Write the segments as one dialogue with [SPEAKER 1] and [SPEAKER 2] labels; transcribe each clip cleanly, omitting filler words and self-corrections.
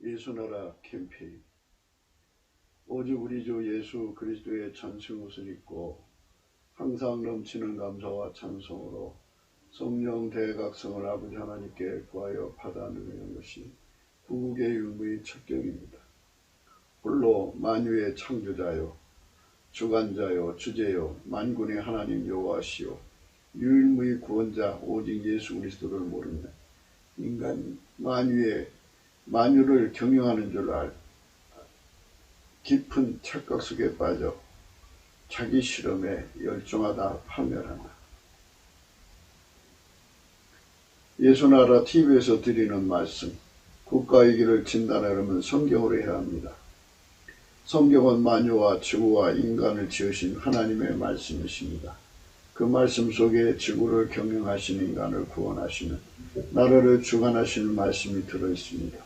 [SPEAKER 1] 예수나라 캠페인. 오직 우리 주 예수 그리스도의 전승 옷을 입고 항상 넘치는 감사와 찬송으로 성령 대각성을 아버지 하나님께 구하여 받아 누리는 것이 부국의 율무의 척경입니다. 홀로 만유의 창조자요 주관자요 주제요 만군의 하나님 여호와시요 유일무의 구원자 오직 예수 그리스도를 모르면 인간 만유를 경영하는 줄 깊은 착각 속에 빠져 자기 실험에 열중하다 파멸한다. 예수나라 TV에서 드리는 말씀, 국가의 길을 진단하려면 성경으로 해야 합니다. 성경은 만유와 지구와 인간을 지으신 하나님의 말씀이십니다. 그 말씀 속에 지구를 경영하신 인간을 구원하시는 나라를 주관하시는 말씀이 들어있습니다.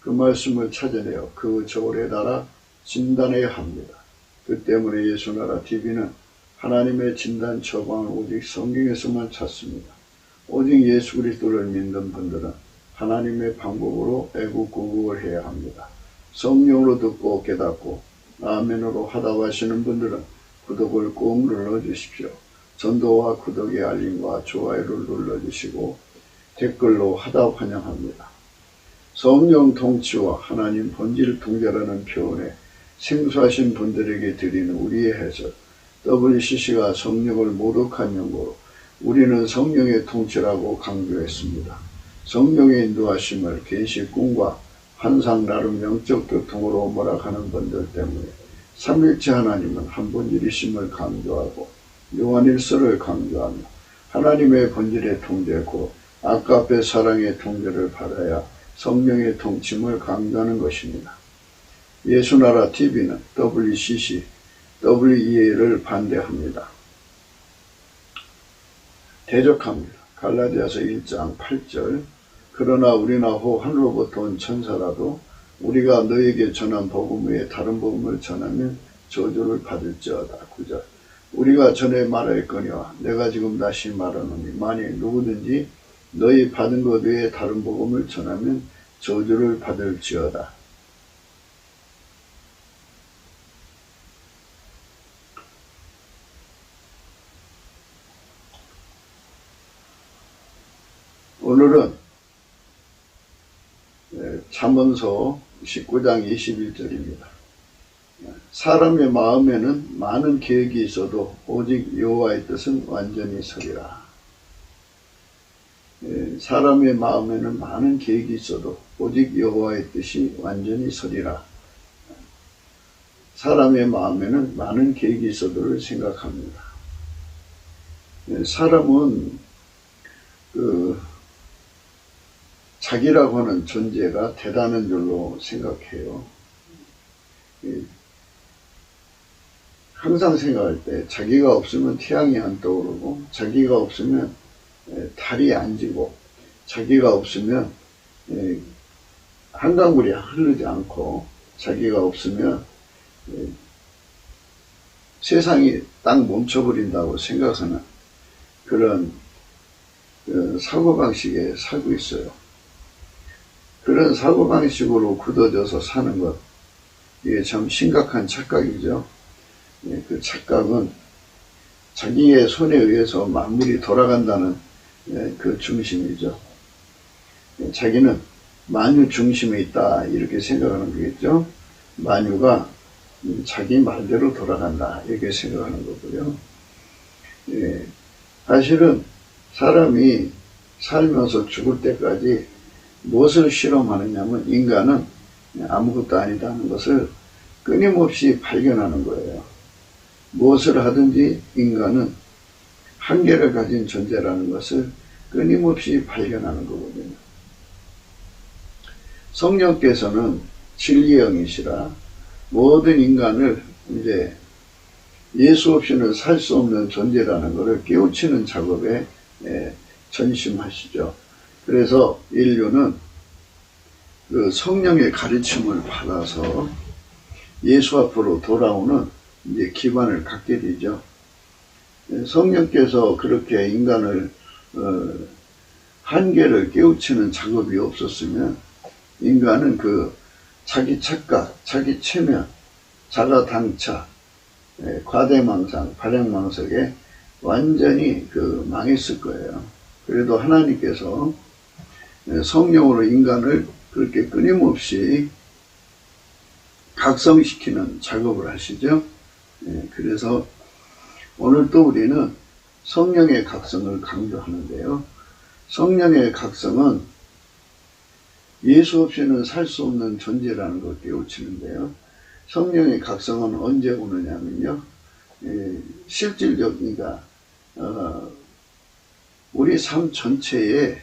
[SPEAKER 1] 그 말씀을 찾아내어 그 저울에 달아 진단해야 합니다. 그 때문에 예수나라 TV는 하나님의 진단 처방을 오직 성경에서만 찾습니다. 오직 예수 그리스도를 믿는 분들은 하나님의 방법으로 애국구국을 해야 합니다. 성령으로 듣고 깨닫고 아멘으로 화답하시는 분들은 구독을 꼭 눌러주십시오. 전도와 구독의 알림과 좋아요를 눌러주시고 댓글로 화답 환영합니다. 성령 통치와 하나님 본질 통제라는 표현에 생소하신 분들에게 드리는 우리의 해석, WCC가 성령을 모독한 연고로 우리는 성령의 통치라고 강조했습니다. 성령의 인도하심을 계시 꿈과 환상 나름 영적 교통으로 몰아가는 분들 때문에 삼일체 하나님은 한 본질이심을 강조하고 요한일서를 강조하며 하나님의 본질의 통제고 아까페 사랑의 통제를 받아야 성령의 통침을 강조하는 것입니다. 예수나라 TV는 WCC, WEA를 반대합니다. 대적합니다. 갈라디아서 1장 8절 그러나 우리나 호 하늘로부터 온 천사라도 우리가 너에게 전한 복음 외에 다른 복음을 전하면 저주를 받을지어다. 9절 우리가 전에 말하였거니와 내가 지금 다시 말하노니 만일 누구든지 너희 받은 것 외에 다른 복음을 전하면 저주를 받을지어다. 오늘은 잠언서 19장 21절입니다. 사람의 마음에는 많은 계획이 있어도 오직 여호와의 뜻은 완전히 서리라. 사람의 마음에는 많은 계획이 있어도 오직 여호와의 뜻이 완전히 서리라. 사람의 마음에는 많은 계획이 있어도를 생각합니다. 사람은 자기라고 하는 존재가 대단한 줄로 생각해요. 항상 생각할 때 자기가 없으면 태양이 안 떠오르고 자기가 없으면 달이 안 지고 자기가 없으면 한강물이 흐르지 않고 자기가 없으면 세상이 딱 멈춰버린다고 생각하는 그런 사고방식에 살고 있어요. 그런 사고방식으로 굳어져서 사는 것, 이게 참 심각한 착각이죠. 그 착각은 자기의 손에 의해서 만물이 돌아간다는 그 중심이죠. 자기는 만유 중심에 있다 이렇게 생각하는 거겠죠. 만유가 자기 말대로 돌아간다 이렇게 생각하는 거고요. 사실은 사람이 살면서 죽을 때까지 무엇을 실험하느냐면 인간은 아무것도 아니다는 것을 끊임없이 발견하는 거예요. 무엇을 하든지 인간은 한계를 가진 존재라는 것을 끊임없이 발견하는 거거든요. 성령께서는 진리의 영이시라 모든 인간을 이제 예수 없이는 살 수 없는 존재라는 것을 깨우치는 작업에 전심하시죠. 그래서 인류는 그 성령의 가르침을 받아서 예수 앞으로 돌아오는 이제 기반을 갖게 되죠. 성령께서 그렇게 인간을 한계를 깨우치는 작업이 없었으면 인간은 그 자기 착각, 자기 체면, 자가당착, 과대망상, 발행망석에 완전히 망했을 거예요. 그래도 하나님께서 성령으로 인간을 그렇게 끊임없이 각성시키는 작업을 하시죠. 그래서 오늘 또 우리는 성령의 각성을 강조하는데요. 성령의 각성은 예수 없이는 살 수 없는 존재라는 걸 깨우치는데요. 성령의 각성은 언제 오느냐면요. 실질적이니까 우리 삶 전체에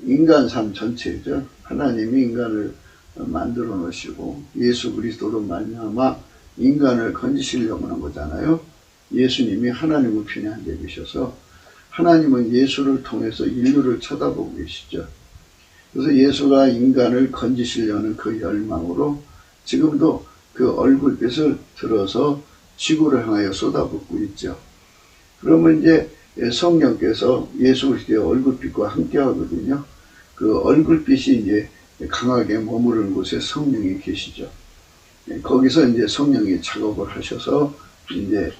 [SPEAKER 1] 인간 삶 전체죠. 하나님이 인간을 만들어 놓으시고 예수 그리스도로 말미암아 인간을 건지시려고 하는 거잖아요. 예수님이 하나님의 편에 앉아 계셔서 하나님은 예수를 통해서 인류를 쳐다보고 계시죠. 그래서 예수가 인간을 건지시려는 그 열망으로 지금도 그 얼굴빛을 들어서 지구를 향하여 쏟아붓고 있죠. 그러면 이제 성령께서 예수 그리스도의 얼굴빛과 함께 하거든요. 그 얼굴빛이 이제 강하게 머무르는 곳에 성령이 계시죠. 거기서 이제 성령이 작업을 하셔서 이제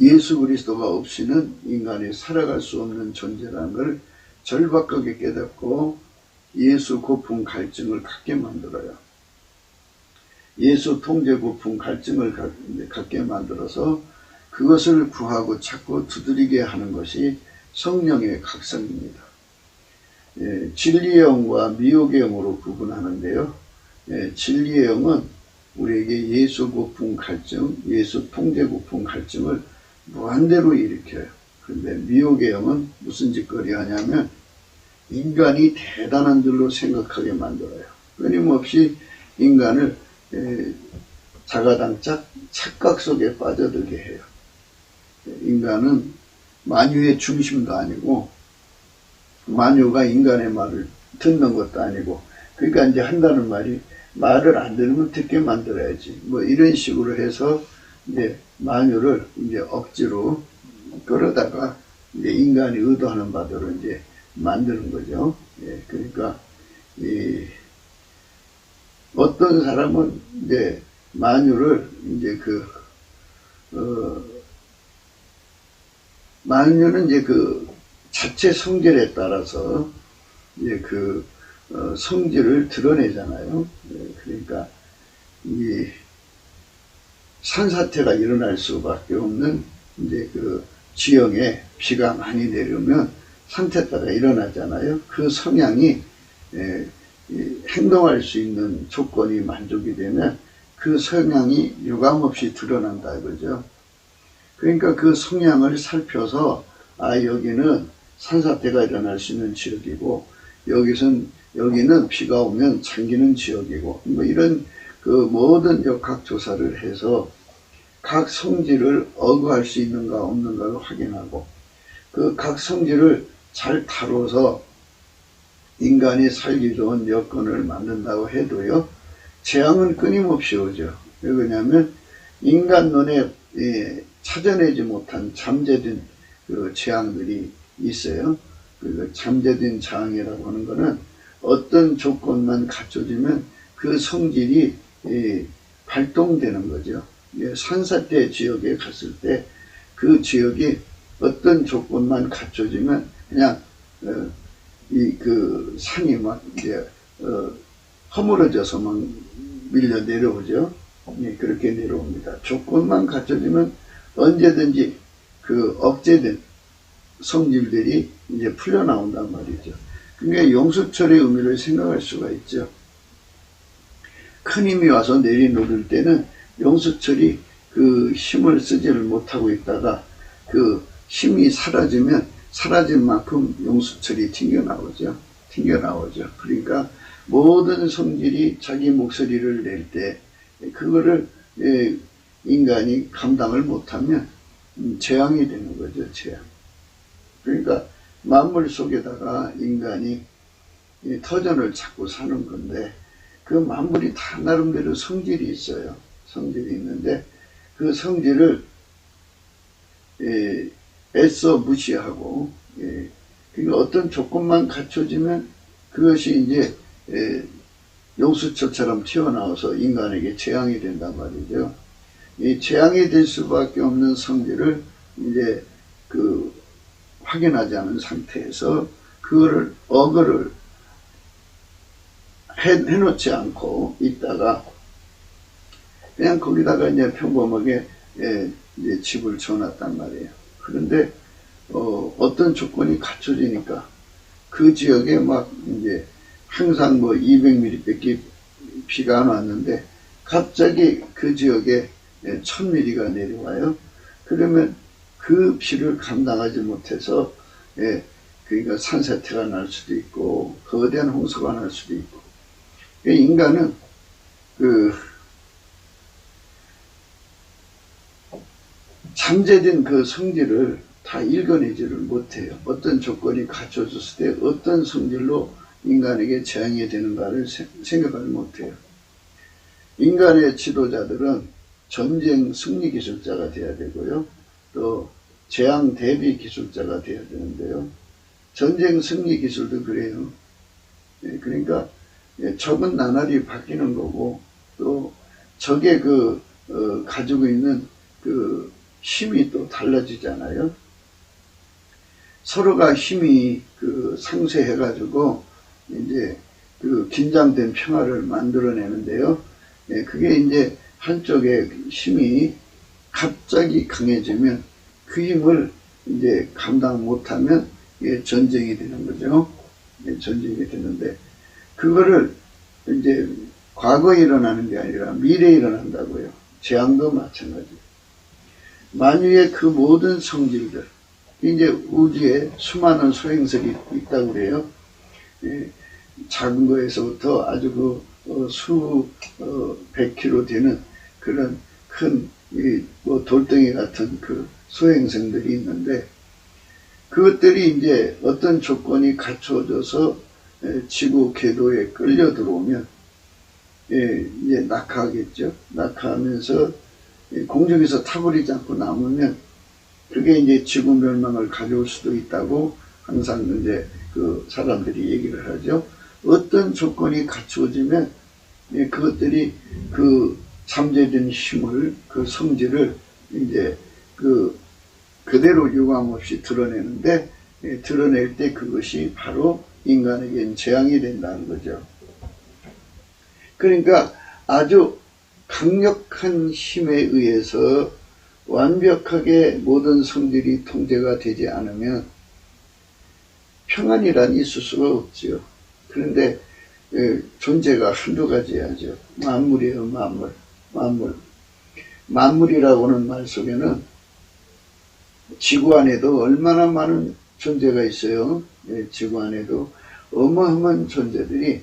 [SPEAKER 1] 예수 그리스도가 없이는 인간이 살아갈 수 없는 존재라는 걸 절박하게 깨닫고 예수 고품 갈증을 갖게 만들어요. 예수 통제 고품 갈증을 갖게 만들어서 그것을 구하고 찾고 두드리게 하는 것이 성령의 각성입니다. 진리의 영과 미혹의 영으로 구분하는데요. 진리의 영은 우리에게 예수 고품 갈증, 예수 통제 고품 갈증을 무한대로 일으켜요. 그런데 미혹의 영은 무슨 짓거리 하냐면 인간이 대단한 줄로 생각하게 만들어요. 끊임없이 인간을 자가당착, 착각 속에 빠져들게 해요. 인간은 만유의 중심도 아니고 만유가 인간의 말을 듣는 것도 아니고, 그러니까 이제 한다는 말이 말을 안 들으면 듣게 만들어야지, 뭐 이런 식으로 해서 이제 만유를 이제 억지로 끌어다가 이제 인간이 의도하는 바대로 이제 만드는 거죠. 그러니까 어떤 사람은 이제 만유를 이제 만유는 이제 자체 성질에 따라서 이제 성질을 드러내잖아요. 그러니까 이 산사태가 일어날 수밖에 없는 이제 지형에 비가 많이 내리면 산태가가 일어나잖아요. 그 성향이 행동할 수 있는 조건이 만족이 되면 그 성향이 유감없이 드러난다 이거죠. 그러니까 그 성향을 살펴서 여기는 산사태가 일어날 수 있는 지역이고 여기는 비가 오면 잠기는 지역이고 뭐 이런 모든 역학조사를 해서 각 성질을 어그할 수 있는가 없는가를 확인하고 그 각 성질을 잘 다뤄서 인간이 살기 좋은 여건을 만든다고 해도요, 재앙은 끊임없이 오죠. 왜 그러냐면 인간 눈에 찾아내지 못한 잠재된 재앙들이 있어요. 잠재된 재앙이라고 하는 것은 어떤 조건만 갖춰지면 그 성질이 발동되는 거죠. 산사태 지역에 갔을 때 그 지역이 어떤 조건만 갖춰지면 그냥 산이 막 이제 허물어져서만 밀려 내려오죠. 그렇게 내려옵니다. 조건만 갖춰지면 언제든지 억제된 성질들이 이제 풀려나온단 말이죠. 그러니까 용수철의 의미를 생각할 수가 있죠. 큰 힘이 와서 내리노를 때는 용수철이 힘을 쓰지를 못하고 있다가 힘이 사라지면 사라진 만큼 용수철이 튕겨나오죠. 그러니까 모든 성질이 자기 목소리를 낼 때 그거를 인간이 감당을 못하면 재앙이 되는 거죠. 재앙. 그러니까 만물 속에다가 인간이 터전을 찾고 사는 건데 그 만물이 다 나름대로 성질이 있어요. 성질이 있는데 그 성질을 애써 무시하고 그러니까 어떤 조건만 갖춰지면 그것이 이제 용수철처럼 튀어나와서 인간에게 재앙이 된단 말이죠. 이 재앙이 될 수밖에 없는 성질을 이제 확인하지 않은 상태에서 그거를 억을 해놓지 않고 있다가 그냥 거기다가 이제 평범하게 이제 집을 지어놨단 말이에요. 그런데 어떤 조건이 갖춰지니까 그 지역에 막 이제 항상 200mm밖에 비가 안 왔는데 갑자기 그 지역에 1000mm가 내려와요. 그러면 그 비를 감당하지 못해서 그러니까 산사태가 날 수도 있고 거대한 홍수가 날 수도 있고 인간은 잠재된 그 성질을 다 읽어내지를 못해요. 어떤 조건이 갖춰졌을 때 어떤 성질로 인간에게 재앙이 되는가를 생각을 못해요. 인간의 지도자들은 전쟁 승리 기술자가 돼야 되고요. 또 재앙 대비 기술자가 돼야 되는데요. 전쟁 승리 기술도 그래요. 그러니까 적은 나날이 바뀌는 거고 또 적의 가지고 있는 힘이 또 달라지잖아요. 서로가 힘이 상쇄해가지고 이제 긴장된 평화를 만들어내는데요. 그게 이제 한쪽의 힘이 갑자기 강해지면 그 힘을 이제 감당 못하면 전쟁이 되는 거죠. 전쟁이 되는데 그거를 이제 과거에 일어나는 게 아니라 미래에 일어난다고요. 재앙도 마찬가지예요. 만유의 그 모든 성질들, 이제 우주에 수많은 소행성이 있다고 그래요. 작은 거에서부터 아주 수백 킬로 되는 그런 큰 돌덩이 같은 소행성들이 있는데 그것들이 이제 어떤 조건이 갖춰져서 지구 궤도에 끌려 들어오면 이제 낙하하겠죠. 낙하하면서 공중에서 타버리지 않고 남으면 그게 이제 지구 멸망을 가져올 수도 있다고 항상 이제 사람들이 얘기를 하죠. 어떤 조건이 갖추어지면 그것들이 잠재된 힘을 성질을 이제 그대로 유감없이 드러내는데 드러낼 때 그것이 바로 인간에겐 재앙이 된다는 거죠. 그러니까 아주 강력한 힘에 의해서 완벽하게 모든 성질이 통제가 되지 않으면 평안이란 있을 수가 없지요. 그런데 존재가 한두 가지야죠. 만물이에요. 만물. 만물이라고 하는 말 속에는 지구 안에도 얼마나 많은 존재가 있어요. 지구 안에도 어마어마한 존재들이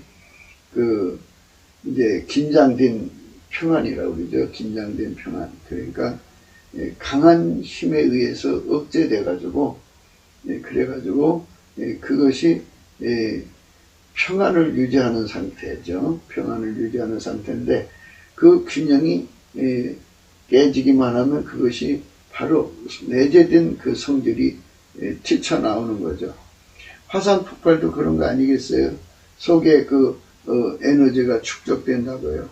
[SPEAKER 1] 이제 긴장된 평안이라고 그러죠. 긴장된 평안. 그러니까 강한 힘에 의해서 억제돼 가지고 그래가지고 그것이 평안을 유지하는 상태죠. 평안을 유지하는 상태인데 그 균형이 깨지기만 하면 그것이 바로 내재된 그 성질이 튀쳐나오는 거죠. 화산 폭발도 그런 거 아니겠어요? 속에 에너지가 축적된다고요.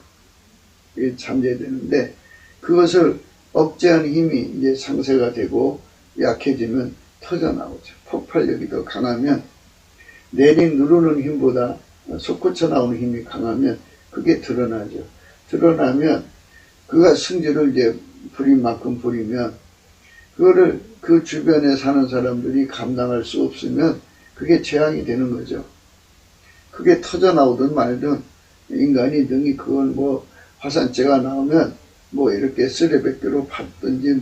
[SPEAKER 1] 이게 잠재되는데 그것을 억제하는 힘이 이제 상쇄가 되고 약해지면 터져나오죠. 폭발력이 더 강하면 내린 누르는 힘보다 솟구쳐 나오는 힘이 강하면 그게 드러나죠. 드러나면 그가 승질을 이제 부린 만큼 부리면 그거를 그 주변에 사는 사람들이 감당할 수 없으면 그게 재앙이 되는 거죠. 그게 터져 나오든 말든 인간이 능히 그걸 화산재가 나오면 이렇게 쓰레받기로 받든지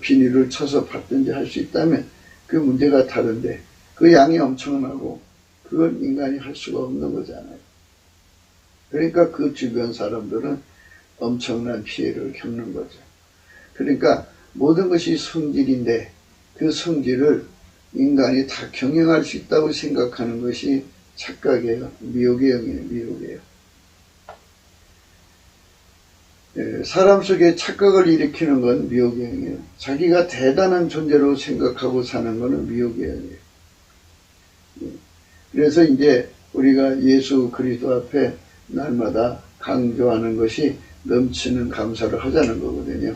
[SPEAKER 1] 비닐을 쳐서 받든지 할 수 있다면 그 문제가 다른데 그 양이 엄청나고 그걸 인간이 할 수가 없는 거잖아요. 그러니까 그 주변 사람들은 엄청난 피해를 겪는 거죠. 그러니까 모든 것이 성질인데 그 성질을 인간이 다 경영할 수 있다고 생각하는 것이 착각이에요. 미혹의 영이에요. 미혹이에요. 사람 속에 착각을 일으키는 건 미혹의 영이에요. 자기가 대단한 존재로 생각하고 사는 것은 미혹의 영이에요. 그래서 이제 우리가 예수 그리스도 앞에 날마다 강조하는 것이 넘치는 감사를 하자는 거거든요.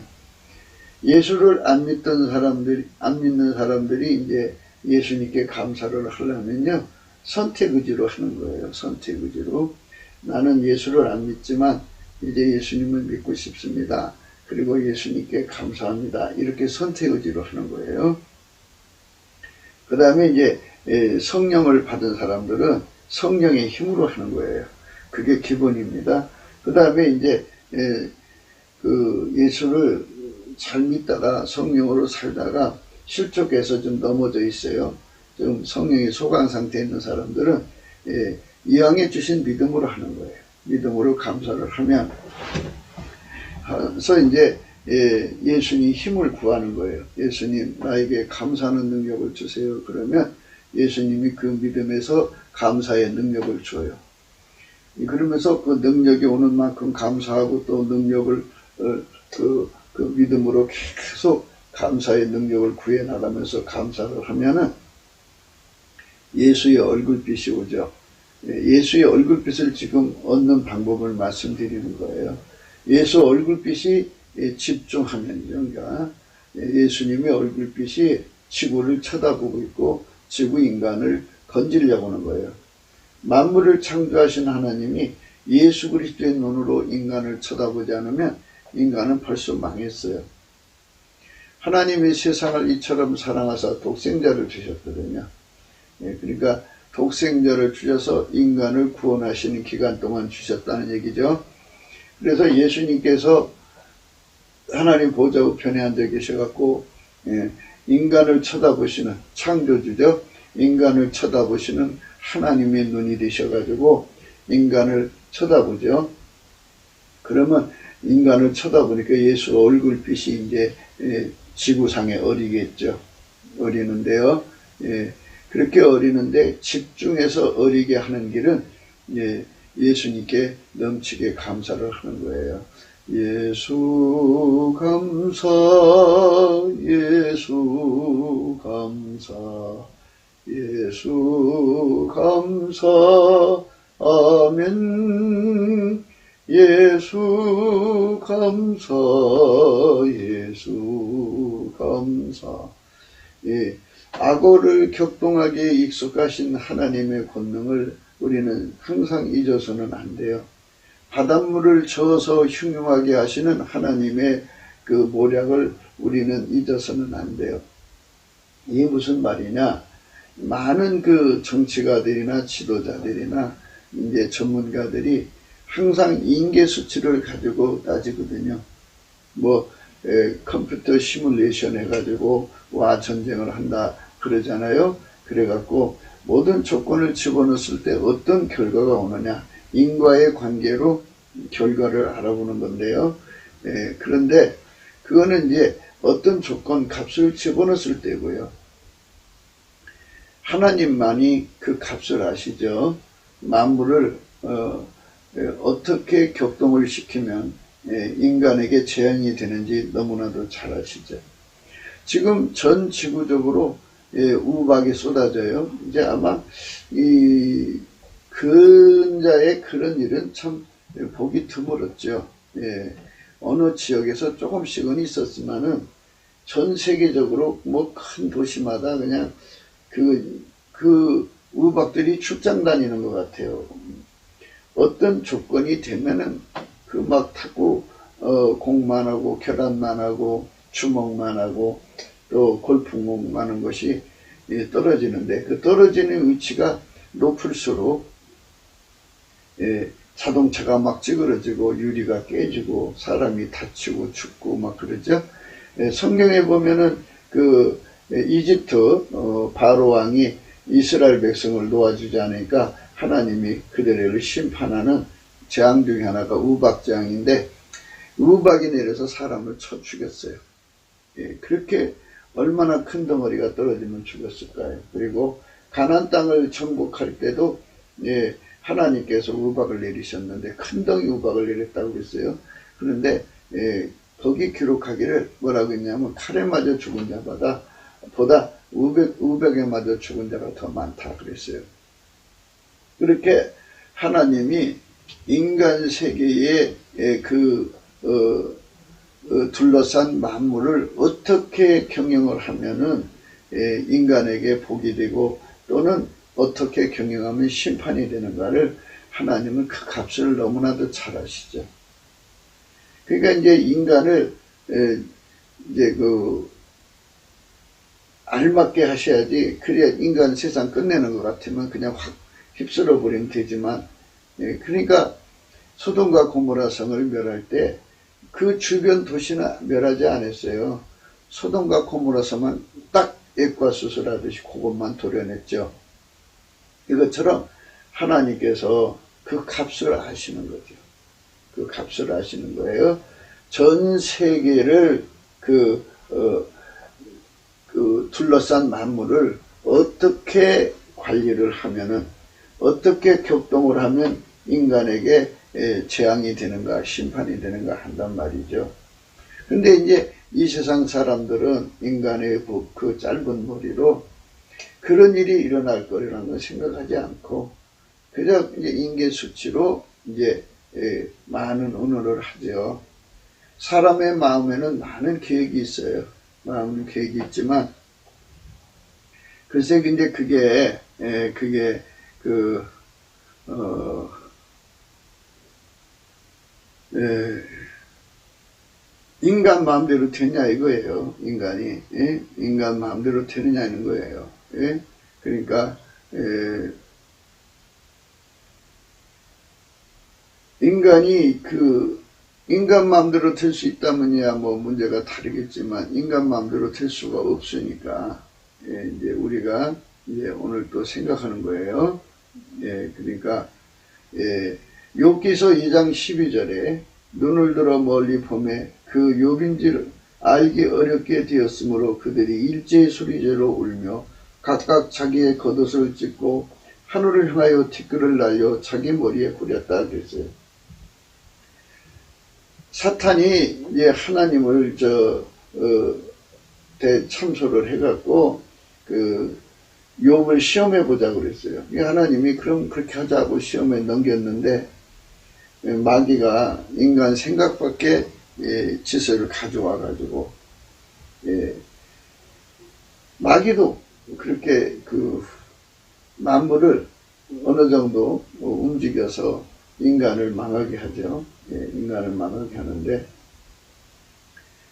[SPEAKER 1] 예수를 안 믿는 사람들이 이제 예수님께 감사를 하려면요, 선택의지로 하는 거예요. 선택의지로. 나는 예수를 안 믿지만 이제 예수님을 믿고 싶습니다. 그리고 예수님께 감사합니다. 이렇게 선택의지로 하는 거예요. 그 다음에 이제 성령을 받은 사람들은 성령의 힘으로 하는 거예요. 그게 기본입니다. 그 다음에 이제 그 예수를 잘 믿다가 성령으로 살다가 실족해서 좀 넘어져 있어요. 좀 성령의 소강 상태에 있는 사람들은 이왕에 주신 믿음으로 하는 거예요. 믿음으로 감사를 하면, 그래서 이제 예수님 힘을 구하는 거예요. 예수님, 나에게 감사하는 능력을 주세요. 그러면 예수님이 그 믿음에서 감사의 능력을 줘요. 그러면서 그 능력이 오는 만큼 감사하고 또 능력을 그 믿음으로 계속 감사의 능력을 구해 나가면서 감사를 하면은 예수의 얼굴빛이 오죠. 예수의 얼굴빛을 지금 얻는 방법을 말씀드리는 거예요. 예수 얼굴빛이 집중하면요. 그러니까 예수님의 얼굴빛이 지구를 쳐다보고 있고 지구 인간을 건지려고 하는 거예요. 만물을 창조하신 하나님이 예수 그리스도의 눈으로 인간을 쳐다보지 않으면 인간은 벌써 망했어요. 하나님이 세상을 이처럼 사랑하사 독생자를 주셨거든요. 그러니까 독생자를 주셔서 인간을 구원하시는 기간 동안 주셨다는 얘기죠. 그래서 예수님께서 하나님 보좌 우편에 앉아 계셔갖고 인간을 쳐다보시는 창조주죠. 인간을 쳐다보시는 하나님의 눈이 되셔가지고 인간을 쳐다보죠. 그러면 인간을 쳐다보니까 예수 얼굴빛이 이제 지구상에 어리겠죠. 어리는데요. 그렇게 어리는데 집중해서 어리게 하는 길은 예수님께 넘치게 감사를 하는 거예요. 예수 감사, 예수 감사, 예수 감사, 아멘. 예수 감사, 예수 감사. 악어를 격동하게 익숙하신 하나님의 권능을 우리는 항상 잊어서는 안 돼요. 바닷물을 저어서 흉흉하게 하시는 하나님의 그 모략을 우리는 잊어서는 안 돼요. 이게 무슨 말이냐? 많은 그 정치가들이나 지도자들이나 이제 전문가들이 항상 인계 수치를 가지고 따지거든요. 컴퓨터 시뮬레이션 해가지고 와 전쟁을 한다 그러잖아요. 그래갖고 모든 조건을 집어넣었을 때 어떤 결과가 오느냐, 인과의 관계로 결과를 알아보는 건데요. 그런데 그거는 이제 어떤 조건 값을 집어넣었을 때고요. 하나님만이 그 값을 아시죠. 만물을 어떻게 격동을 시키면 인간에게 재앙이 되는지 너무나도 잘 아시죠. 지금 전 지구적으로 우박이 쏟아져요. 이제 아마 이 근자의 그런 일은 참 보기 드물었죠. 어느 지역에서 조금씩은 있었지만은 전 세계적으로 큰 도시마다 그냥 그 우박들이 출장 다니는 것 같아요. 어떤 조건이 되면은 탁구 공만 하고 계란만 하고 주먹만 하고 또 골프공만 하는 것이 떨어지는데 그 떨어지는 위치가 높을수록 자동차가 막 찌그러지고 유리가 깨지고 사람이 다치고 죽고 막 그러죠. 성경에 보면은 그 이집트 바로 왕이 이스라엘 백성을 놓아주지 않으니까 하나님이 그들을 심판하는 재앙 중에 하나가 우박재앙인데 우박이 내려서 사람을 쳐 죽였어요. 그렇게 얼마나 큰 덩어리가 떨어지면 죽였을까요? 그리고 가나안 땅을 정복할 때도 하나님께서 우박을 내리셨는데 큰 덩이 우박을 내렸다고 그랬어요. 그런데 거기 기록하기를 뭐라고 했냐면 칼에 맞아 죽은 자보다 우백에 맞아 죽은 자가 더 많다 그랬어요. 그렇게 하나님이 인간 세계의 둘러싼 만물을 어떻게 경영을 하면은 인간에게 복이 되고 또는 어떻게 경영하면 심판이 되는가를 하나님은 그 값을 너무나도 잘 아시죠. 그러니까 이제 인간을 이제 알맞게 하셔야지. 그래야 인간 세상 끝내는 것 같으면 그냥 확 휩쓸어 버리면 되지만, 그러니까 소돔과 고모라 성을 멸할 때 그 주변 도시는 멸하지 않았어요. 소돔과 고모라 성은 딱 액과 수술하듯이 그것만 도려냈죠. 이것처럼 하나님께서 그 값을 아시는 거죠. 그 값을 아시는 거예요. 전 세계를 둘러싼 만물을 어떻게 관리를 하면은, 어떻게 격동을 하면 인간에게 재앙이 되는가, 심판이 되는가 한단 말이죠. 근데 이제 이 세상 사람들은 인간의 그 짧은 머리로 그런 일이 일어날 거라는 걸 생각하지 않고, 그저 이제 인계 수치로 이제 많은 언어를 하죠. 사람의 마음에는 많은 계획이 있어요. 마음은 계획이 있지만, 글쎄, 근데 그게 인간 마음대로 되냐 이거예요. 인간이 인간 마음대로 되느냐는 거예요. 그러니까 인간이 인간 마음대로 될 수 있다면야 뭐 문제가 다르겠지만 인간 마음대로 될 수가 없으니까 이제 우리가 이제 오늘 또 생각하는 거예요. 그러니까 욥기서 2장 12절에 눈을 들어 멀리 보매 그 욥인지를 알기 어렵게 되었으므로 그들이 일제히 소리지르러 울며 각각 자기의 겉옷을 찢고 하늘을 향하여 티끌을 날려 자기 머리에 뿌렸다 그랬어요. 사탄이 이제 하나님을 대참소를 해갖고 욥을 시험해 보자고 그랬어요. 하나님이 그럼 그렇게 하자고 시험에 넘겼는데 마귀가 인간 생각 밖에 지설을 가져와 가지고 마귀도 그렇게 만물을 어느 정도 움직여서 인간을 망하게 하죠. 인간을 망하게 하는데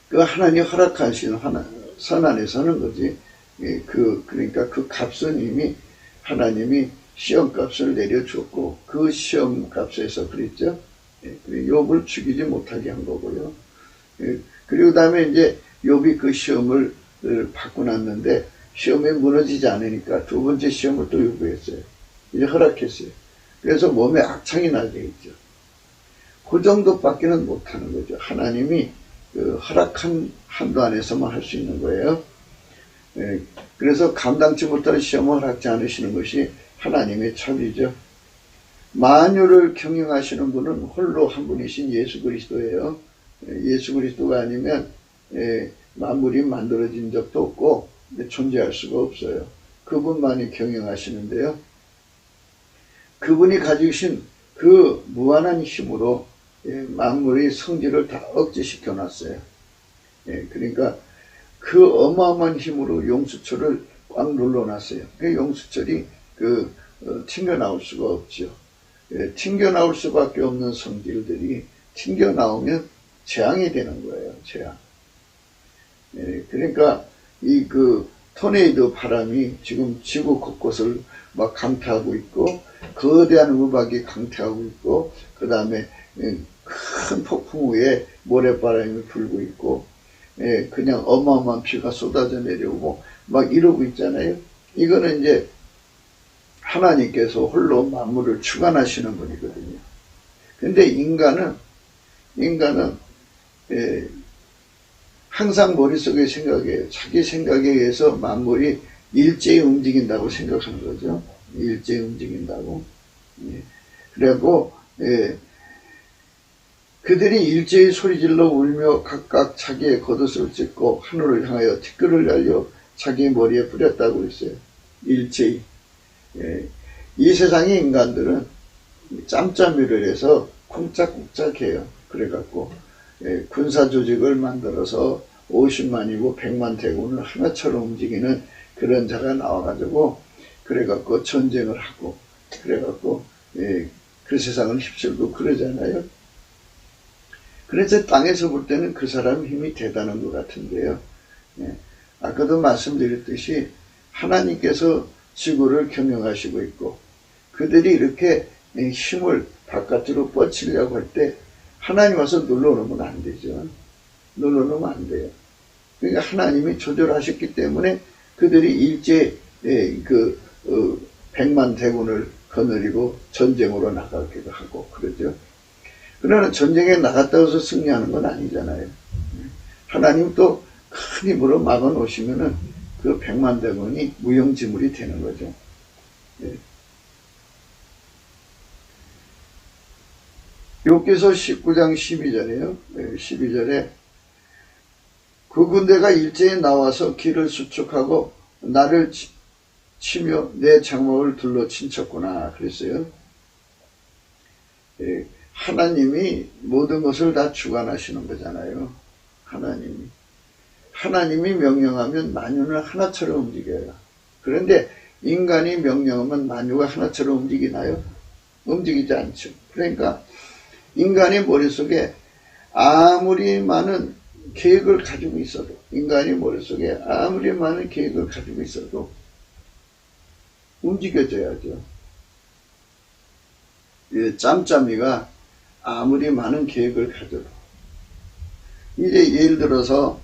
[SPEAKER 1] 그 하나님 허락하신 선 안에 서는 거지. 그러니까 그 값은 이미 하나님이 시험값을 내려줬고 그 시험값에서 그랬죠. 욥을 죽이지 못하게 한 거고요. 그리고 다음에 이제 욥이 그 시험을 받고 났는데 시험에 무너지지 않으니까 두 번째 시험을 또 요구했어요. 이제 허락했어요. 그래서 몸에 악창이 나게 했죠. 그 정도밖에는 못하는 거죠. 하나님이 허락한 한도 안에서만 할 수 있는 거예요. 그래서 감당치 못할 시험을 허락지 않으시는 것이 하나님의 첩이죠. 만유를 경영하시는 분은 홀로 한 분이신 예수 그리스도예요. 예수 그리스도가 아니면 만물이 만들어진 적도 없고 존재할 수가 없어요. 그분만이 경영하시는데요. 그분이 가지신 그 무한한 힘으로 만물의 성질을 다 억제시켜 놨어요. 그러니까 그 어마어마한 힘으로 용수철을 꽉 눌러놨어요. 그 용수철이 튕겨나올 수가 없죠. 튕겨나올 수밖에 없는 성질들이 튕겨나오면 재앙이 되는 거예요. 재앙. 그러니까 토네이도 바람이 지금 지구 곳곳을 막 강타하고 있고 거대한 우박이 강타하고 있고 그 다음에 큰 폭풍 위에 모래바람이 불고 있고 그냥 어마어마한 비가 쏟아져 내려오고 막 이러고 있잖아요. 이거는 이제 하나님께서 홀로 만물을 주관하시는 분이거든요. 근데 인간은 항상 머릿속에 생각해요. 자기 생각에 의해서 만물이 일제히 움직인다고 생각하는 거죠. 일제히 움직인다고. 그리고 그들이 일제히 소리질러 울며 각각 자기의 겉옷을 찢고 하늘을 향하여 티끌을 날려 자기 머리에 뿌렸다고 했어요. 일제히. 이 세상의 인간들은 짬짬이를 해서 쿵짝쿵짝해요. 그래갖고 군사 조직을 만들어서 50만이고 100만 대군을 하나처럼 움직이는 그런 자가 나와가지고 그래갖고 전쟁을 하고 그래갖고 그 세상을 휩쓸고 그러잖아요. 그래서 땅에서 볼 때는 그 사람 힘이 대단한 것 같은데요. 아까도 말씀드렸듯이 하나님께서 지구를 경영하시고 있고 그들이 이렇게 힘을 바깥으로 뻗치려고 할 때 하나님 와서 눌러놓으면 안 되죠. 눌러놓으면 안 돼요. 그러니까 하나님이 조절하셨기 때문에 그들이 일제 100만 대군을 거느리고 전쟁으로 나가기도 하고 그러죠. 그러나 전쟁에 나갔다 해서 승리하는 건 아니잖아요. 하나님 또 큰 힘으로 막아 놓으시면은 그 100만 대군이 무용지물이 되는 거죠. 욥기서 19장 12절이에요. 12절에 그 군대가 일제에 나와서 길을 수축하고 나를 치며 내 장막을 둘러 친쳤구나 그랬어요. 하나님이 모든 것을 다 주관하시는 거잖아요. 하나님이 명령하면 만유는 하나처럼 움직여요. 그런데 인간이 명령하면 만유가 하나처럼 움직이나요? 움직이지 않죠. 그러니까 인간의 머릿속에 아무리 많은 계획을 가지고 있어도 움직여져야죠. 짬짬이가 아무리 많은 계획을 가져도 이제 예를 들어서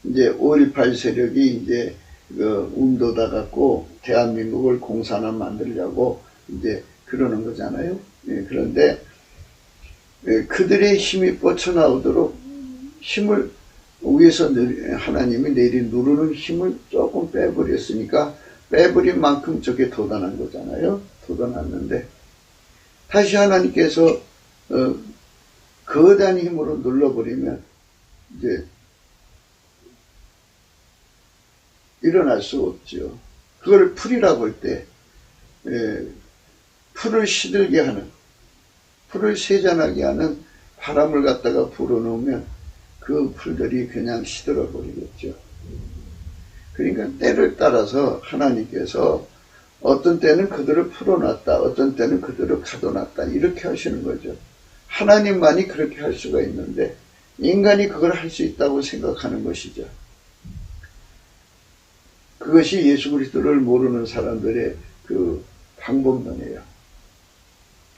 [SPEAKER 1] 이제 5.18 세력이 이제 운도다 갖고 대한민국을 공산화 만들려고 이제 그러는 거잖아요. 그런데 그들의 힘이 뻗쳐나오도록 힘을 위에서 하나님이 누르는 힘을 조금 빼버렸으니까 빼버린 만큼 저게 돋아난 거잖아요. 돋아났는데 다시 하나님께서 거대한 힘으로 눌러버리면 이제 일어날 수 없죠. 그걸 풀이라고 할 때 풀을 시들게 하는 풀을 세잔하게 하는 바람을 갖다가 불어넣으면 그 풀들이 그냥 시들어 버리겠죠. 그러니까 때를 따라서 하나님께서 어떤 때는 그들을 풀어놨다, 어떤 때는 그들을 가둬놨다 이렇게 하시는 거죠. 하나님만이 그렇게 할 수가 있는데 인간이 그걸 할 수 있다고 생각하는 것이죠. 그것이 예수 그리스도를 모르는 사람들의 그 방법론이에요.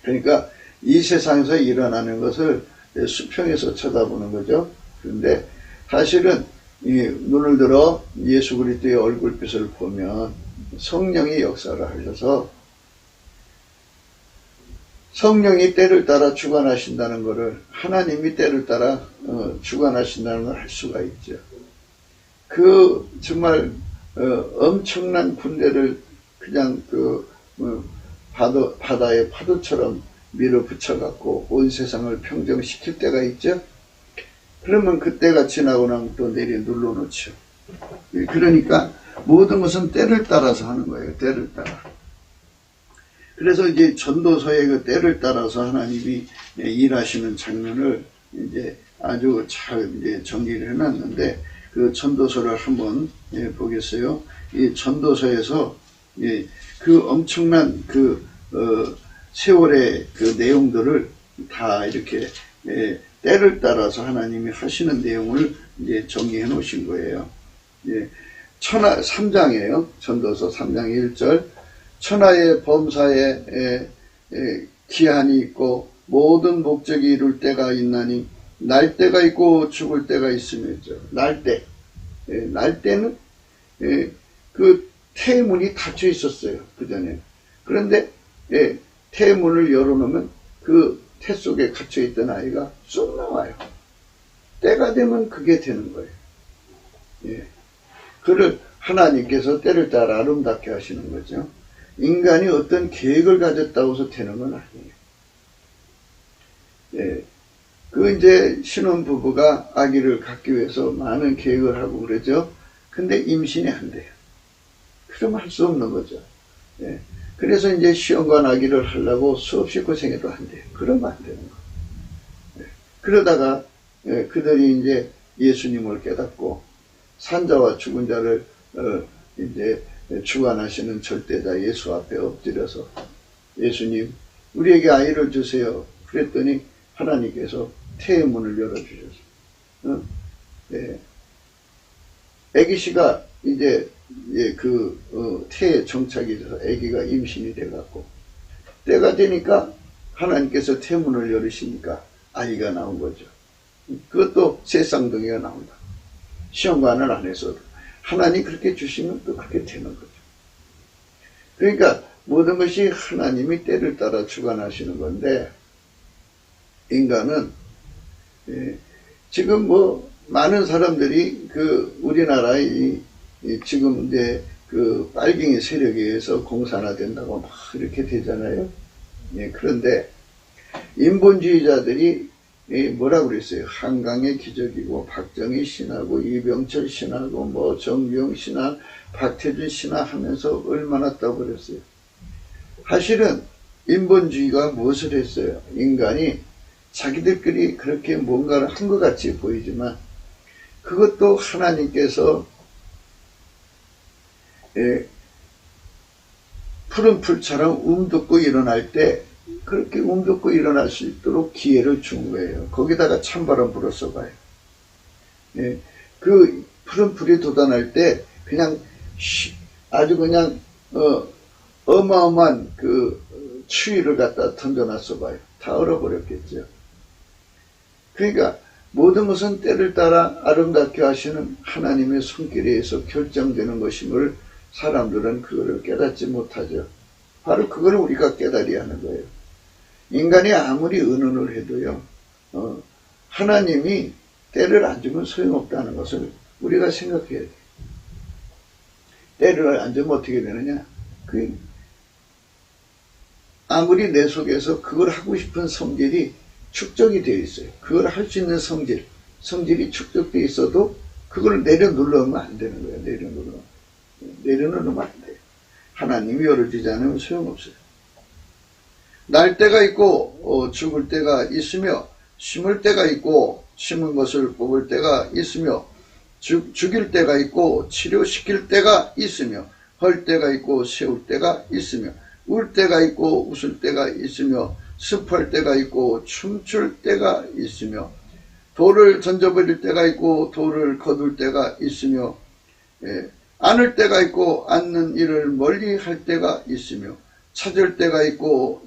[SPEAKER 1] 그러니까 이 세상에서 일어나는 것을 수평에서 쳐다보는 거죠. 그런데 사실은 이 눈을 들어 예수 그리스도의 얼굴빛을 보면 성령이 역사를 하셔서 성령이 때를 따라 주관하신다는 것을 하나님이 때를 따라 주관하신다는 걸 할 수가 있죠. 그 정말 엄청난 군대를 그냥 바다의 파도처럼 밀어붙여 갖고 온 세상을 평정시킬 때가 있죠. 그러면 그때가 지나고 나면 또 내리 눌러놓죠. 그러니까 모든 것은 때를 따라서 하는 거예요. 때를 따라. 그래서 이제 전도서의 그 때를 따라서 하나님이 일하시는 장면을 이제 아주 잘 이제 정리를 해놨는데 그 전도서를 한번 보겠어요. 이 전도서에서 그 엄청난 세월의 그 내용들을 다 이렇게 때를 따라서 하나님이 하시는 내용을 이제 정리해 놓으신 거예요. 천하 3장이에요. 전도서 3장 1절. 천하의 범사에 기한이 있고 모든 목적이 이룰 때가 있나니 날 때가 있고 죽을 때가 있으며죠. 날 때는 그 태문이 닫혀 있었어요. 그 전에. 그런데 태문을 열어놓으면 그 태 속에 갇혀있던 아이가 쑥 나와요. 때가 되면 그게 되는 거예요. 그를 하나님께서 때를 따라 아름답게 하시는 거죠. 인간이 어떤 계획을 가졌다고 해서 되는 건 아니에요. 이제 신혼부부가 아기를 갖기 위해서 많은 계획을 하고 그러죠. 근데 임신이 안 돼요. 그럼 할 수 없는 거죠. 그래서 이제 시험관 아기를 하려고 수없이 고생해도 안 돼요. 그러면 안 되는 거예요. 그러다가 그들이 이제 예수님을 깨닫고 산자와 죽은 자를 이제 주관하시는 절대자 예수 앞에 엎드려서 예수님 우리에게 아이를 주세요. 그랬더니 하나님께서 태의 문을 열어주셨어요. 아기씨가 이제 태에 정착이 돼서 아기가 임신이 돼갖고 때가 되니까 하나님께서 태문을 열으시니까 아이가 나온 거죠. 그것도 새쌍둥이가 나온다. 시험관을 안 해서도 하나님 그렇게 주시면 또 그렇게 되는 거죠. 그러니까 모든 것이 하나님이 때를 따라 주관하시는 건데 인간은 지금 뭐 많은 사람들이 우리나라의 지금 이제 빨갱이 세력에 의해서 공산화된다고 막 이렇게 되잖아요. 그런데 인본주의자들이 뭐라고 그랬어요? 한강의 기적이고 박정희 신하고 이병철 신하고 뭐 정규영 신하, 박태준 신하 하면서 얼마나 떠버렸어요. 사실은 인본주의가 무엇을 했어요? 인간이 자기들끼리 그렇게 뭔가를 한 것 같이 보이지만 그것도 하나님께서 푸른 풀처럼 움돋고 일어날 때 그렇게 움돋고 일어날 수 있도록 기회를 준 거예요. 거기다가 찬바람 불었어 봐요. 그 푸른 풀이 돋아날 때 그냥 아주 그냥 어마어마한 추위를 갖다 던져놨어 봐요. 다 얼어버렸겠죠. 그러니까 모든 것은 때를 따라 아름답게 하시는 하나님의 손길에 의해서 결정되는 것임을 사람들은 그거를 깨닫지 못하죠. 바로 그걸 우리가 깨달아야 하는 거예요. 인간이 아무리 의논을 해도요, 하나님이 때를 안 주면 소용없다는 것을 우리가 생각해야 돼요. 때를 안 주면 어떻게 되느냐? 아무리 내 속에서 그걸 하고 싶은 성질이 축적이 되어 있어요. 그걸 할 수 있는 성질이 축적되어 있어도 그걸 내려놓으면 안 되는 거예요. 내려놓으면 안 돼요. 하나님이 열어주지 않으면 소용없어요. 날 때가 있고 죽을 때가 있으며 심을 때가 있고 심은 것을 뽑을 때가 있으며 죽일 때가 있고 치료시킬 때가 있으며 헐 때가 있고 세울 때가 있으며 울 때가 있고 웃을 때가 있으며 습할 때가 있고 춤출 때가 있으며 돌을 던져버릴 때가 있고 돌을 거둘 때가 있으며 안을 때가 있고 앉는 일을 멀리 할 때가 있으며 찾을 때가 있고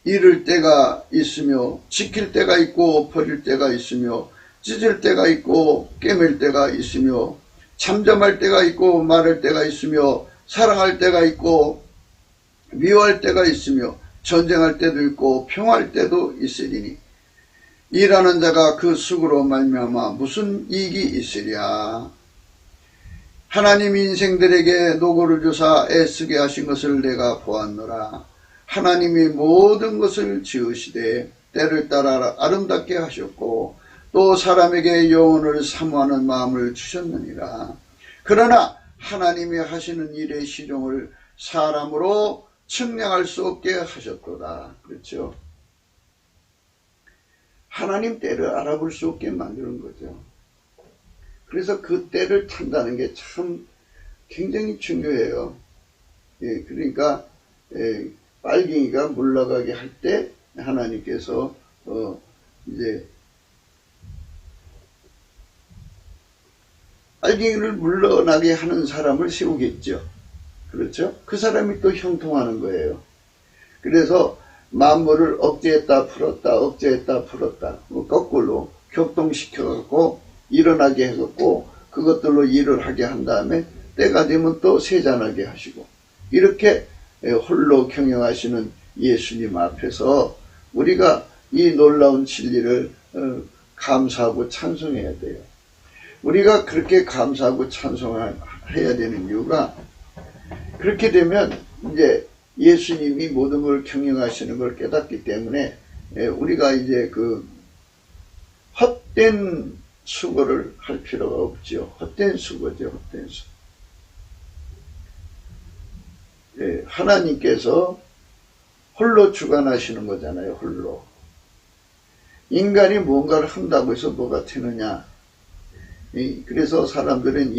[SPEAKER 1] 잃을 때가 있으며 지킬 때가 있고 버릴 때가 있으며 찢을 때가 있고 꿰맬 때가 있으며 잠잠할 때가 있고 말할 때가 있으며 사랑할 때가 있고 미워할 때가 있으며 전쟁할 때도 있고 평화할 때도 있으리니 일하는 자가 그 수고로 말미암아 무슨 이익이 있으랴. 하나님이 인생들에게 노고를 주사 애쓰게 하신 것을 내가 보았노라. 하나님이 모든 것을 지으시되 때를 따라 아름답게 하셨고 또 사람에게 영혼을 사모하는 마음을 주셨느니라. 그러나 하나님이 하시는 일의 시종을 사람으로 측량할 수 없게 하셨도다. 그렇죠? 하나님 때를 알아볼 수 없게 만드는 거죠. 그래서 그 때를 탄다는 게 참 굉장히 중요해요. 그러니까 빨갱이가 물러가게 할 때 하나님께서 이제 빨갱이를 물러나게 하는 사람을 세우겠죠. 그렇죠? 그 사람이 또 형통하는 거예요. 그래서 만물을 억제했다 풀었다 억제했다 풀었다 거꾸로 격동시켜갖고 일어나게 해갖고 그것들로 일을 하게 한 다음에 때가 되면 또 세잔하게 하시고 이렇게 홀로 경영하시는 예수님 앞에서 우리가 이 놀라운 진리를 감사하고 찬송해야 돼요. 우리가 그렇게 감사하고 찬송해야 되는 이유가 그렇게 되면 이제 예수님이 모든 걸 경영하시는 걸 깨닫기 때문에 우리가 이제 헛된 수고를 할 필요가 없죠. 헛된 수고죠. 헛된 수고. 하나님께서 홀로 주관하시는 거잖아요. 홀로. 인간이 뭔가를 한다고 해서 뭐가 되느냐. 그래서 사람들은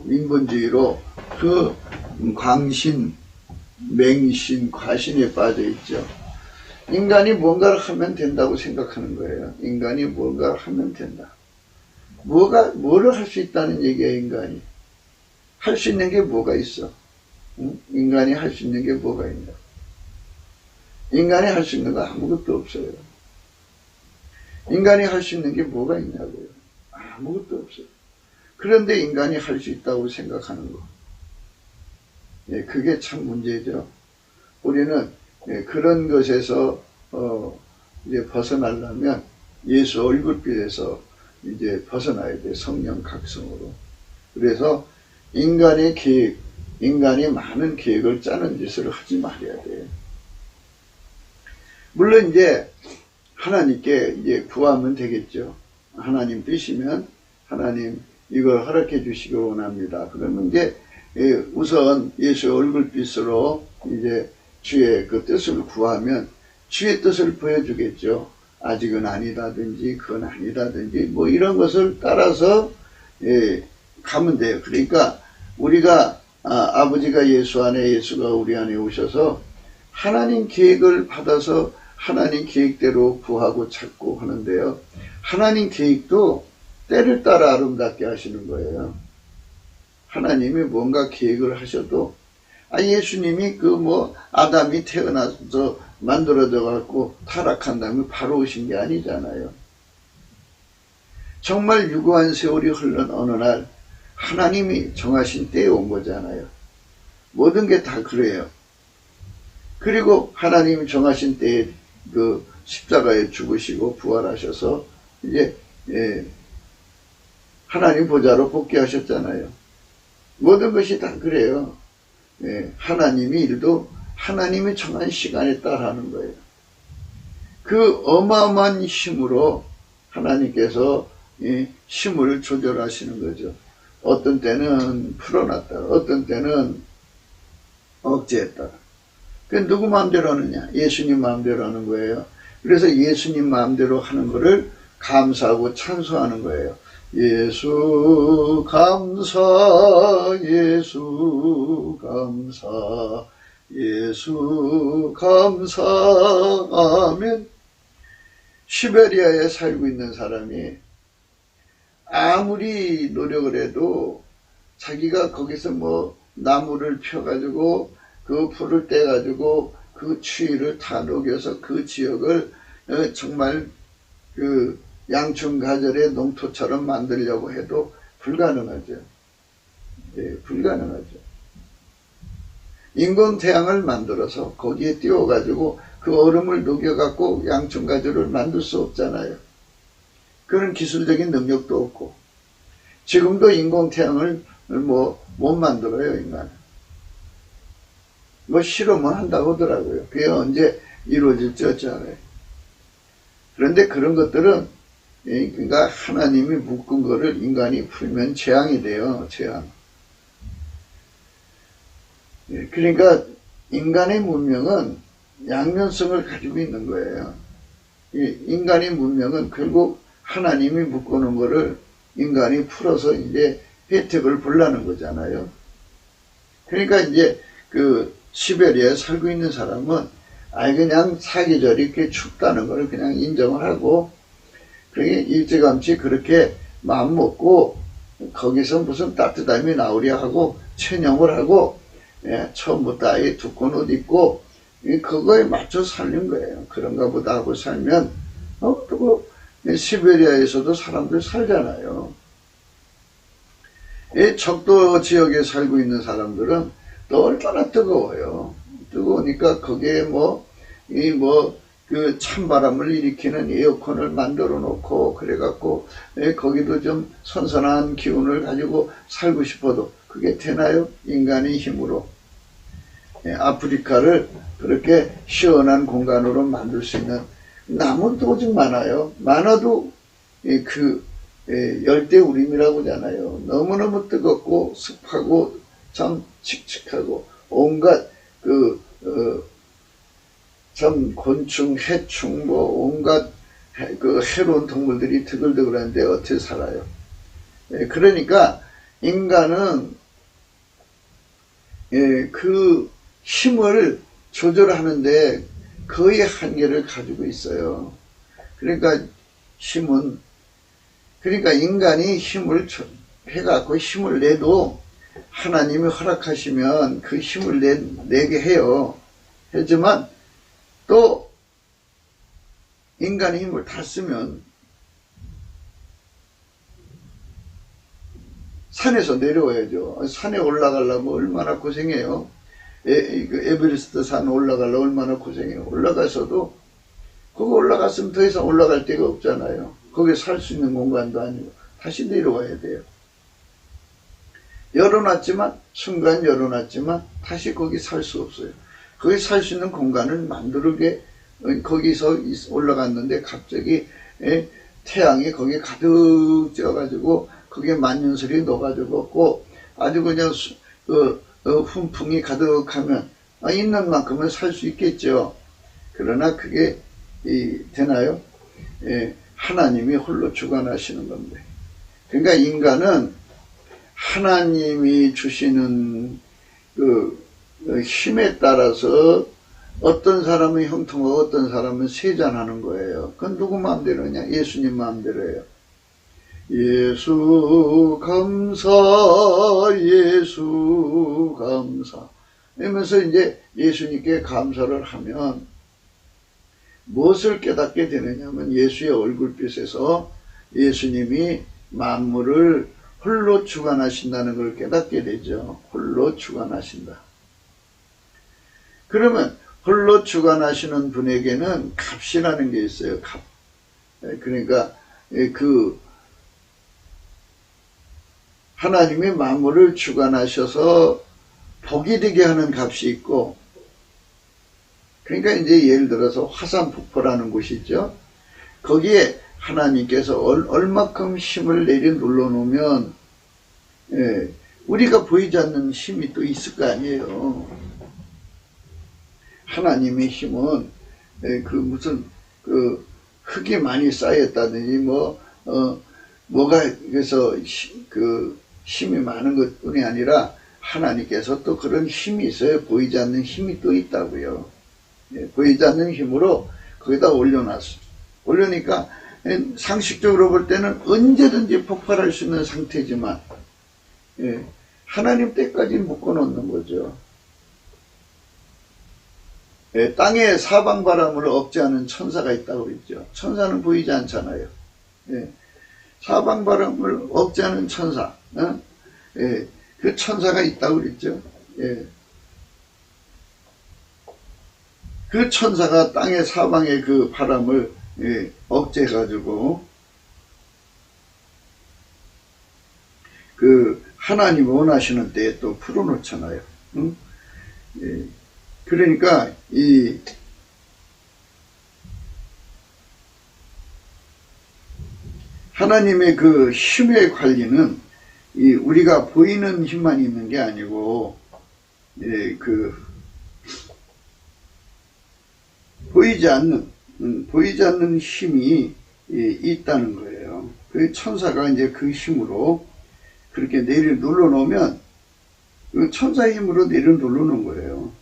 [SPEAKER 1] 인본주의로 그 광신, 맹신, 과신에 빠져 있죠. 인간이 뭔가를 하면 된다고 생각하는 거예요. 인간이 뭔가를 하면 된다. 뭐를 할 수 있다는 얘기야, 인간이. 할 수 있는 게 뭐가 있어? 응? 인간이 할 수 있는 게 뭐가 있냐? 인간이 할 수 있는 거 아무것도 없어요. 인간이 할 수 있는 게 뭐가 있냐고요. 아무것도 없어요. 그런데 인간이 할 수 있다고 생각하는 거. 그게 참 문제죠. 우리는 그런 것에서 이제 벗어나려면 예수 얼굴빛에서 이제 벗어나야 돼. 성령 각성으로. 그래서 인간의 계획, 인간이 많은 계획을 짜는 짓을 하지 말아야 돼. 물론 이제 하나님께 이제 구하면 되겠죠. 하나님 뜻이면 하나님 이걸 허락해 주시기 원합니다. 그러면 이제 우선 예수의 얼굴빛으로 이제 주의 그 뜻을 구하면 주의 뜻을 보여주겠죠. 아직은 아니다든지 그건 아니다든지 뭐 이런 것을 따라서 가면 돼요. 그러니까 우리가 아버지가 예수 안에 예수가 우리 안에 오셔서 하나님 계획을 받아서 하나님 계획대로 구하고 찾고 하는데요. 하나님 계획도 때를 따라 아름답게 하시는 거예요. 하나님이 뭔가 계획을 하셔도 예수님이 아담이 태어나서 만들어져 갖고 타락한 다음에 바로 오신 게 아니잖아요. 정말 유구한 세월이 흐른 어느 날 하나님이 정하신 때에 온 거잖아요. 모든 게 다 그래요. 그리고 하나님이 정하신 때에 그 십자가에 죽으시고 부활하셔서 이제 하나님 보좌로 복귀하셨잖아요. 모든 것이 다 그래요. 하나님이 일도 하나님이 정한 시간에 따라 하는 거예요. 그 어마어마한 힘으로 하나님께서 힘을 조절하시는 거죠. 어떤 때는 풀어놨다가 어떤 때는 억제했다가. 그 누구 마음대로 하느냐? 예수님 마음대로 하는 거예요. 그래서 예수님 마음대로 하는 거를 감사하고 찬송하는 거예요. 예수 감사, 예수 감사, 예수 감사. 아멘. 시베리아에 살고 있는 사람이 아무리 노력을 해도 자기가 거기서 나무를 펴가지고 그 풀을 떼가지고 그 추위를 다 녹여서 그 지역을 정말 그 양춘가절의 농토처럼 만들려고 해도 불가능하죠. 불가능하죠. 인공태양을 만들어서 거기에 띄워가지고 그 얼음을 녹여갖고 양춘가절을 만들 수 없잖아요. 그런 기술적인 능력도 없고 지금도 인공태양을 못 만들어요, 인간은. 실험을 한다고 하더라고요. 그게 언제 이루어질지 어쩌아요. 그런데 그런 것들은 그러니까 하나님이 묶은 거를 인간이 풀면 재앙이 돼요. 재앙. 그러니까 인간의 문명은 양면성을 가지고 있는 거예요. 인간의 문명은 결국 하나님이 묶어놓은 거를 인간이 풀어서 이제 혜택을 보려는 거잖아요. 그러니까 이제 그 시베리아에 살고 있는 사람은 그냥 사계절이 이렇게 춥다는 걸 그냥 인정을 하고 그게 일찌감치 그렇게 마음 먹고 거기서 무슨 따뜻함이 나오려 하고 체념을 하고 처음부터 아예 두꺼운 옷 입고 그거에 맞춰 살는 거예요. 그런가 보다 하고 살면 또 시베리아에서도 사람들 살잖아요. 이 적도 지역에 살고 있는 사람들은 또 얼마나 뜨거워요. 뜨거우니까 거기에 그 찬바람을 일으키는 에어컨을 만들어 놓고 그래갖고 거기도 좀 선선한 기운을 가지고 살고 싶어도 그게 되나요? 인간의 힘으로. 아프리카를 그렇게 시원한 공간으로 만들 수 있는 나무도 오직 많아요. 많아도 열대우림이라고 하잖아요. 너무너무 뜨겁고 습하고 참 칙칙하고 온갖 참 곤충, 해충, 온갖 해로운 동물들이 드글드글한데 어떻게 살아요? 그러니까 인간은 그 힘을 조절하는데 거의 한계를 가지고 있어요. 그러니까 인간이 힘을 해갖고 힘을 내도 하나님이 허락하시면 그 힘을 내게 해요. 하지만 또 인간의 힘을 다 쓰면 산에서 내려와야죠. 산에 올라가려면 얼마나 고생해요. 에베레스트 산 올라가려면 얼마나 고생해요. 올라가서도 거기 올라갔으면 더 이상 올라갈 데가 없잖아요. 거기 살 수 있는 공간도 아니고 다시 내려와야 돼요. 순간 열어놨지만 다시 거기 살 수 없어요. 거기 살 수 있는 공간을 만들게 거기서 올라갔는데 갑자기 태양이 거기에 가득 쪄가지고 거기에 만년설이 녹아지고 아주 그냥 훈풍이 가득하면 있는 만큼은 살 수 있겠죠. 그러나 그게 되나요? 하나님이 홀로 주관하시는 건데. 그러니까 인간은 하나님이 주시는 힘에 따라서 어떤 사람은 형통하고 어떤 사람은 세잔하는 거예요. 그건 누구 마음대로냐? 예수님 마음대로예요. 예수 감사, 예수 감사. 이러면서 이제 예수님께 감사를 하면 무엇을 깨닫게 되느냐면 예수의 얼굴빛에서 예수님이 만물을 홀로 주관하신다는 걸 깨닫게 되죠. 홀로 주관하신다. 그러면 홀로 주관하시는 분에게는 값이라는 게 있어요. 값. 그러니까 하나님이 만물을 주관하셔서 복이 되게 하는 값이 있고, 그러니까 이제 예를 들어서 화산폭포라는 곳이 있죠. 거기에 하나님께서 얼마큼 힘을 눌러 놓으면 우리가 보이지 않는 힘이 또 있을 거 아니에요. 하나님의 힘은 무슨 흙이 많이 쌓였다든지 뭐가 그래서 힘이 많은 것뿐이 아니라 하나님께서 또 그런 힘이 있어요. 보이지 않는 힘이 또 있다고요. 보이지 않는 힘으로 거기다 올려놨어. 올려니까 상식적으로 볼 때는 언제든지 폭발할 수 있는 상태지만 하나님 때까지 묶어놓는 거죠. 땅에 사방바람을 억제하는 천사가 있다고 그랬죠. 천사는 보이지 않잖아요. 사방바람을 억제하는 천사, 그 천사가 있다고 그랬죠. 그 천사가 땅의 사방의 그 바람을 억제해가지고 하나님 원하시는 때에 또 풀어놓잖아요. 응? 그러니까 하나님의 그 힘의 관리는 우리가 보이는 힘만 있는 게 아니고 보이지 않는 힘이 있다는 거예요. 그 천사가 이제 그 힘으로 그렇게 눌러 놓으면 그 천사의 힘으로 눌러 놓은 거예요.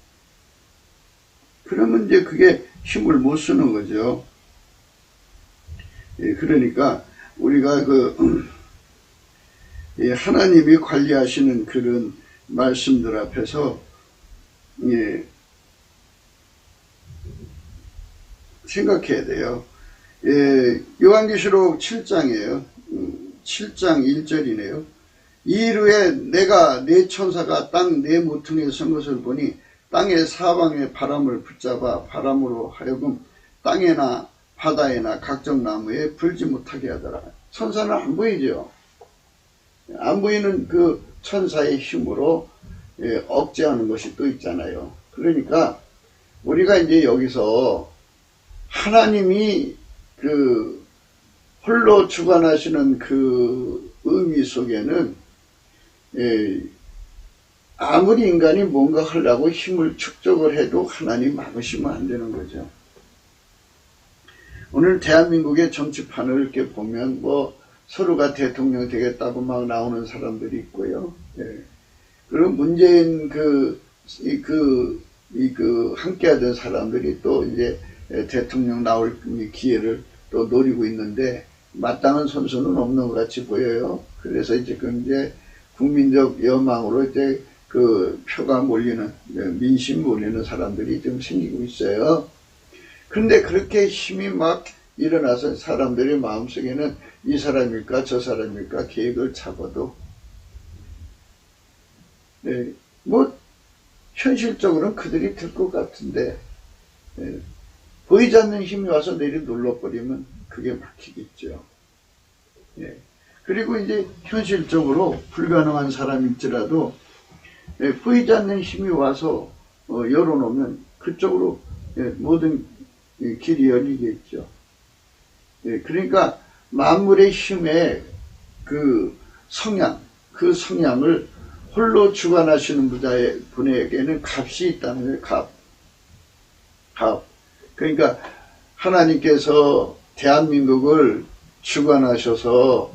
[SPEAKER 1] 그러면 이제 그게 힘을 못 쓰는 거죠. 그러니까 우리가 하나님이 관리하시는 그런 말씀들 앞에서 생각해야 돼요. 요한계시록 7장이에요. 7장 1절이네요. 이르에 내가 네 천사가 땅 네 모퉁이에 선 것을 보니 땅의 사방의 바람을 붙잡아 바람으로 하여금 땅에나 바다에나 각종 나무에 불지 못하게 하더라. 천사는 안 보이죠. 안 보이는 그 천사의 힘으로 억제하는 것이 또 있잖아요. 그러니까 우리가 이제 여기서 하나님이 홀로 주관하시는 그 의미 속에는 아무리 인간이 뭔가 하려고 힘을 축적을 해도 하나님 막으시면 안 되는 거죠. 오늘 대한민국의 정치판을 이렇게 보면 뭐 서로가 대통령 되겠다고 막 나오는 사람들이 있고요. 예. 그리고 문재인 함께하던 사람들이 또 이제 대통령 나올 기회를 또 노리고 있는데 마땅한 선수는 없는 것 같이 보여요. 그래서 지금 이제 국민적 여망으로 이제 그 표가 몰리는, 민심 몰리는 사람들이 좀 생기고 있어요. 그런데 그렇게 힘이 막 일어나서 사람들의 마음속에는 이 사람일까 저 사람일까 계획을 잡아도 뭐 현실적으로는 그들이 들 것 같은데 보이지 않는 힘이 와서 내리 눌러버리면 그게 막히겠죠. 그리고 이제 현실적으로 불가능한 사람일지라도 보이지 않는 힘이 와서 열어놓으면 그쪽으로 모든 길이 열리겠죠. 그러니까 만물의 힘의 그 성향을 홀로 주관하시는 분에게는 값이 있다는 거예요. 값. 그러니까 하나님께서 대한민국을 주관하셔서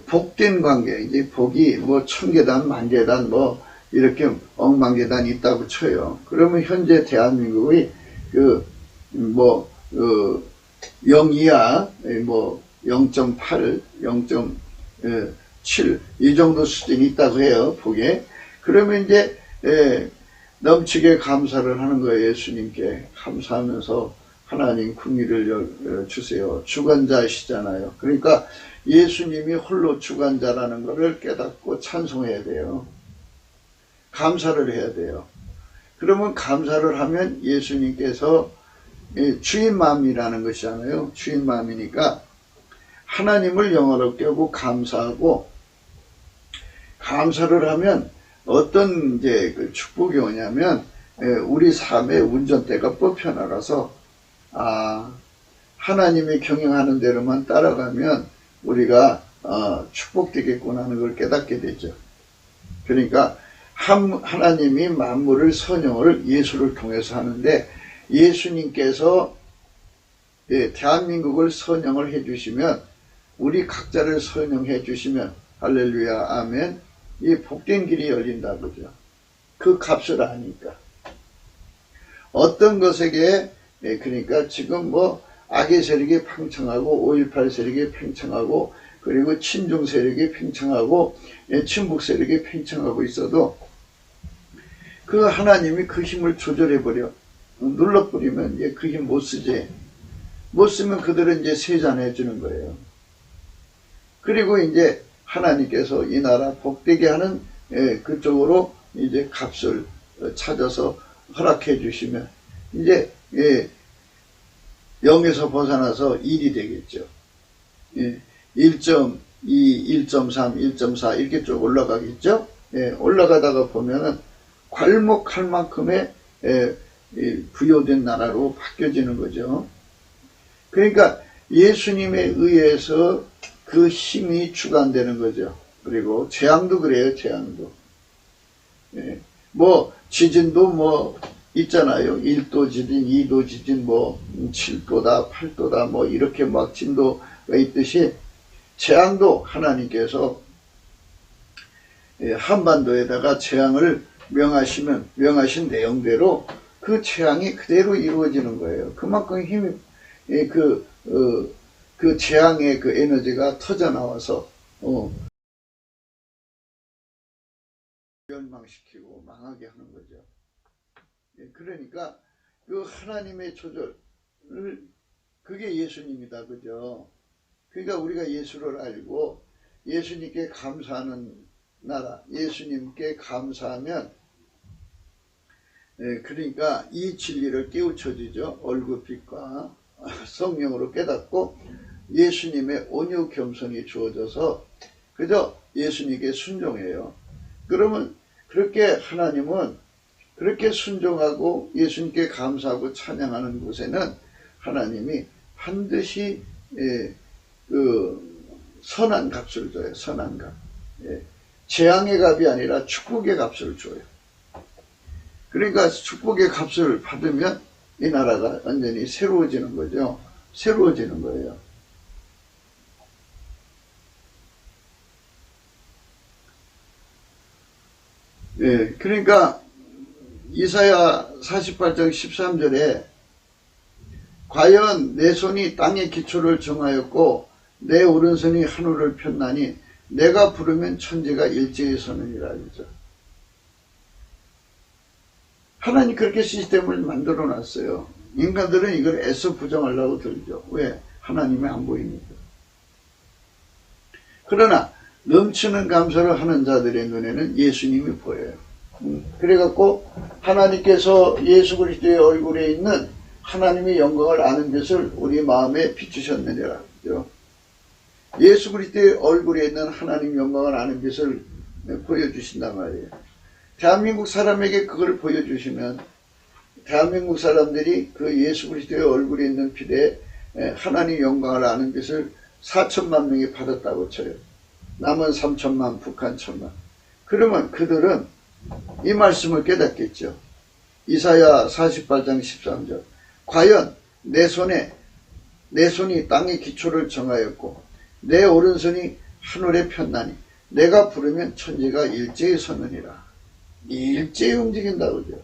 [SPEAKER 1] 복된 관계, 이제 복이 뭐 1000계단, 10,000계단 뭐 이렇게 억만계단이 있다고 쳐요. 그러면 현재 대한민국이 0 이하, 뭐 0.8, 0.7 이 정도 수준이 있다고 해요. 복에. 그러면 이제 넘치게 감사를 하는 거예요. 예수님께 감사하면서 하나님 긍휼을 주세요. 주관자시잖아요. 그러니까 예수님이 홀로 주관자라는 것을 깨닫고 찬송해야 돼요. 감사를 해야 돼요. 그러면 감사를 하면 예수님께서 주인 마음이라는 것이잖아요. 주인 마음이니까 하나님을 영화롭게 하고 감사하고, 감사를 하면 어떤 이제 그 축복이 오냐면 우리 삶의 운전대가 뽑혀 나가서 하나님이 경영하는 대로만 따라가면 우리가 축복되겠구나 하는 걸 깨닫게 되죠. 그러니까 하나님이 만물을 선영을 예수를 통해서 하는데, 예수님께서 대한민국을 선영을 해주시면, 우리 각자를 선영해 주시면, 할렐루야 아멘, 이 복된 길이 열린다 그죠. 그 값을 아니까. 어떤 것에게 그러니까 지금 뭐 악의 세력이 팽창하고 5.18 세력이 팽창하고 그리고 친중 세력이 팽창하고 친북 세력이 팽창하고 있어도 그 하나님이 그 힘을 조절해버려 눌러버리면 이제 그 힘 못 쓰지. 못 쓰면 그들은 이제 세잔해 주는 거예요. 그리고 이제 하나님께서 이 나라 복되게 하는 그쪽으로 이제 값을 찾아서 허락해 주시면 이제 0에서 벗어나서 1이 되겠죠. 1.2, 1.3, 1.4 이렇게 쭉 올라가겠죠. 올라가다가 보면은 괄목할 만큼의 부여된 나라로 바뀌어지는 거죠. 그러니까 예수님에 의해서 그 힘이 주관되는 거죠. 그리고 재앙도 그래요. 재앙도. 뭐 지진도 뭐 있잖아요. 1도 지진, 2도 지진, 뭐 7도다, 8도다 뭐 이렇게 막 진도가 있듯이 재앙도 하나님께서 한반도에다가 재앙을 명하신 내용대로 그 재앙이 그대로 이루어지는 거예요. 그만큼 힘이 그 재앙의 그 에너지가 터져 나와서 멸망시키고 망하게 하는 거죠. 그러니까 그 하나님의 조절 그게 예수님이다 그죠. 그러니까 우리가 예수를 알고 예수님께 감사하는 나라, 예수님께 감사하면 그러니까 이 진리를 깨우쳐 주죠. 얼굴빛과 성령으로 깨닫고 예수님의 온유 겸손이 주어져서 그저 예수님께 순종해요. 그러면 그렇게 하나님은 그렇게 순종하고 예수님께 감사하고 찬양하는 곳에는 하나님이 반드시 그 선한 값을 줘요. 선한 값. 재앙의 값이 아니라 축복의 값을 줘요. 그러니까 축복의 값을 받으면 이 나라가 완전히 새로워지는 거죠. 새로워지는 거예요. 예, 그러니까 이사야 48장 13절에 과연 내 손이 땅의 기초를 정하였고 내 오른손이 하늘을 폈나니 내가 부르면 천지가 일제히 서느니라 그러죠. 하나님 그렇게 시스템을 만들어 놨어요. 인간들은 이걸 애써 부정하려고 들죠. 왜? 하나님이 안 보이니까. 그러나 넘치는 감사를 하는 자들의 눈에는 예수님이 보여요. 그래갖고 하나님께서 예수 그리스도의 얼굴에 있는 하나님의 영광을 아는 것을 우리 마음에 비추셨느니라. 그죠? 예수 그리스도의 얼굴에 있는 하나님 영광을 아는 것을 보여주신단 말이에요. 대한민국 사람에게 그걸 보여주시면 대한민국 사람들이 그 예수 그리스도의 얼굴에 있는 필에 하나님 영광을 아는 것을 4천만 명이 받았다고 쳐요. 남은 3천만, 북한 1천만. 그러면 그들은 이 말씀을 깨닫겠죠. 이사야 48장 13절. 과연 내 손이 땅의 기초를 정하였고 내 오른손이 하늘에 폈나니 내가 부르면 천지가 일제히 서느니라. 일제히 움직인다고 그러죠.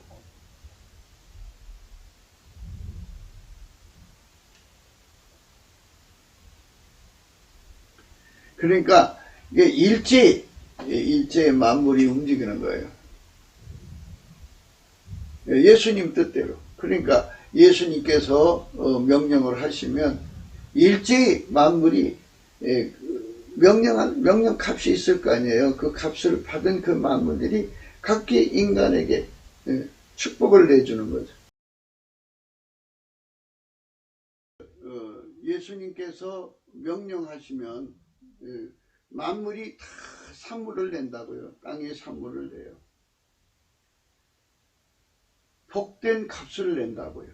[SPEAKER 1] 그러니까 이게 일제히 만물이 움직이는 거예요. 예수님 뜻대로. 그러니까 예수님께서 명령을 하시면 일제히 만물이 명령 값이 있을 거 아니에요. 그 값을 받은 그 만물들이 각기 인간에게 축복을 내주는 거죠. 예수님께서 명령하시면 만물이 다 산물을 낸다고요. 땅에 산물을 내요. 복된 값을 낸다고요.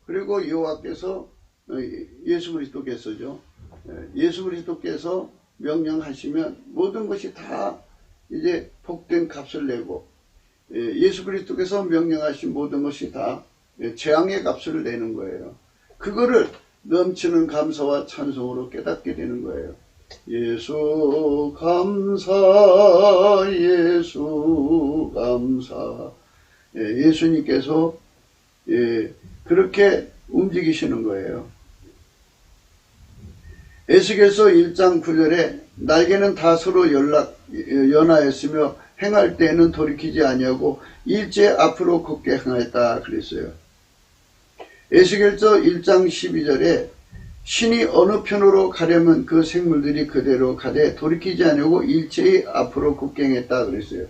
[SPEAKER 1] 그리고 여호와께서 예수 그리스도께서죠. 예수 그리스도께서 명령하시면 모든 것이 다 이제 복된 값을 내고 예수 그리스도께서 명령하신 모든 것이 다 재앙의 값을 내는 거예요. 그거를 넘치는 감사와 찬송으로 깨닫게 되는 거예요. 예수 감사, 예수 감사. 예수님께서 그렇게 움직이시는 거예요. 에스겔서 1장 9절에 날개는 다 서로 연하였으며 행할 때에는 돌이키지 아니하고 일제 앞으로 걷게 행하였다 그랬어요. 에스겔서 1장 12절에 신이 어느 편으로 가려면 그 생물들이 그대로 가되 돌이키지 아니하고 일제히 앞으로 걷게 행했다 그랬어요.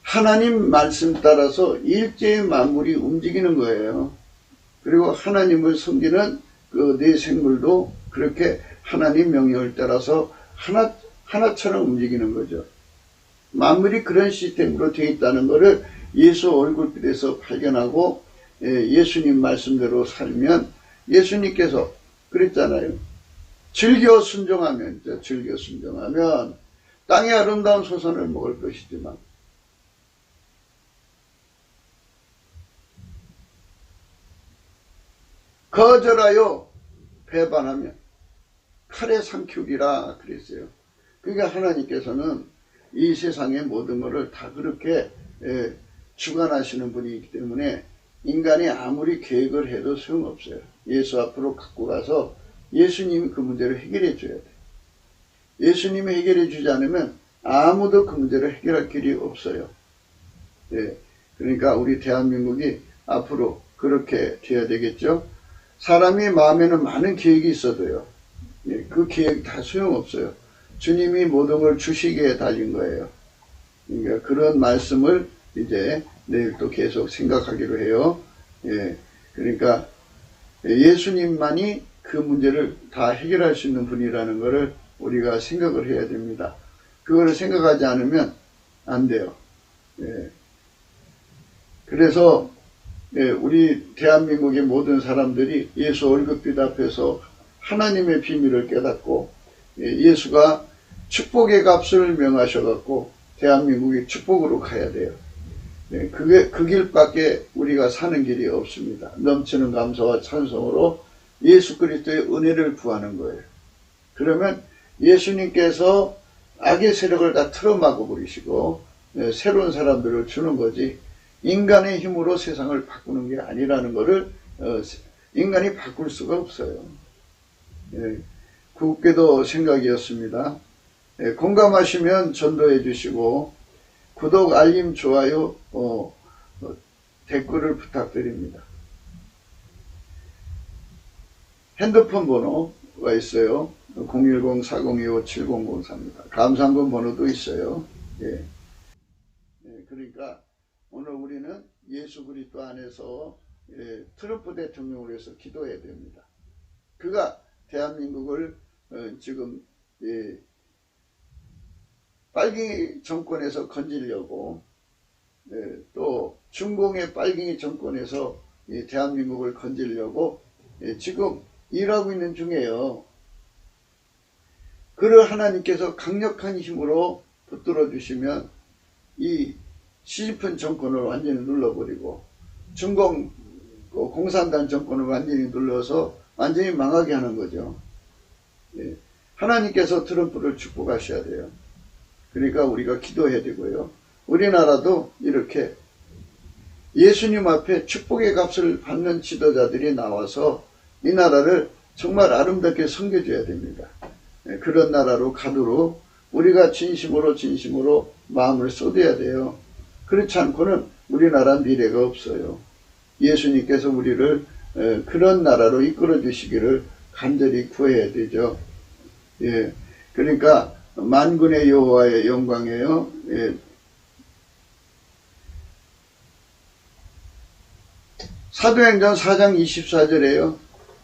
[SPEAKER 1] 하나님 말씀 따라서 일제히 만물이 움직이는 거예요. 그리고 하나님을 섬기는 그 네 생물도 그렇게 하나님 명령을 따라서 하나처럼 움직이는 거죠. 만물이 그런 시스템으로 되어 있다는 것을 예수 얼굴빛에서 발견하고 예수님 말씀대로 살면 예수님께서 그랬잖아요. 즐겨 순종하면 땅의 아름다운 소선을 먹을 것이지만 거절하여 배반하면 칼에 삼키우리라 그랬어요. 그러니까 하나님께서는 이 세상의 모든 것을 다 그렇게 주관하시는 분이기 때문에 인간이 아무리 계획을 해도 소용없어요. 예수 앞으로 갖고 가서 예수님이 그 문제를 해결해 줘야 돼요. 예수님이 해결해 주지 않으면 아무도 그 문제를 해결할 길이 없어요. 그러니까 우리 대한민국이 앞으로 그렇게 돼야 되겠죠. 사람이 마음에는 많은 계획이 있어도요. 그 계획 다 소용없어요. 주님이 모든 걸 주시기에 달린 거예요. 그러니까 그런 말씀을 이제 내일 또 계속 생각하기로 해요. 그러니까 예수님만이 그 문제를 다 해결할 수 있는 분이라는 것을 우리가 생각을 해야 됩니다. 그거를 생각하지 않으면 안 돼요. 그래서 우리 대한민국의 모든 사람들이 예수 얼굴빛 앞에서 하나님의 비밀을 깨닫고 예수가 축복의 값을 명하셔갖고 대한민국이 축복으로 가야 돼요. 네, 그 길밖에 우리가 사는 길이 없습니다. 넘치는 감사와 찬송으로 예수 그리스도의 은혜를 구하는 거예요. 그러면 예수님께서 악의 세력을 다 틀어막아 버리시고 새로운 사람들을 주는 거지, 인간의 힘으로 세상을 바꾸는 게 아니라는 것을 인간이 바꿀 수가 없어요. 굿기도 생각이었습니다. 공감하시면 전도해 주시고 구독, 알림, 좋아요, 댓글을 부탁드립니다. 핸드폰 번호가 있어요. 010-4025-7004입니다. 감상금 번호도 있어요. 예. 그러니까 오늘 우리는 예수 그리스도 안에서 트럼프 대통령을 위해서 기도해야 됩니다. 그가 대한민국을 지금 빨갱이 정권에서 건지려고, 또 중공의 빨갱이 정권에서 대한민국을 건지려고 지금 일하고 있는 중이에요. 그를 하나님께서 강력한 힘으로 붙들어 주시면 이 시집픈 정권을 완전히 눌러버리고 중공 공산당 정권을 완전히 눌러서 완전히 망하게 하는 거죠. 하나님께서 트럼프를 축복하셔야 돼요. 그러니까 우리가 기도해야 되고요. 우리나라도 이렇게 예수님 앞에 축복의 값을 받는 지도자들이 나와서 이 나라를 정말 아름답게 섬겨줘야 됩니다. 그런 나라로 가도록 우리가 진심으로 마음을 쏟아야 돼요. 그렇지 않고는 우리나라 미래가 없어요. 예수님께서 우리를 그런 나라로 이끌어 주시기를 간절히 구해야 되죠. 예, 그러니까 만군의 여호와의 영광이에요. 예. 사도행전 4장 24절에요.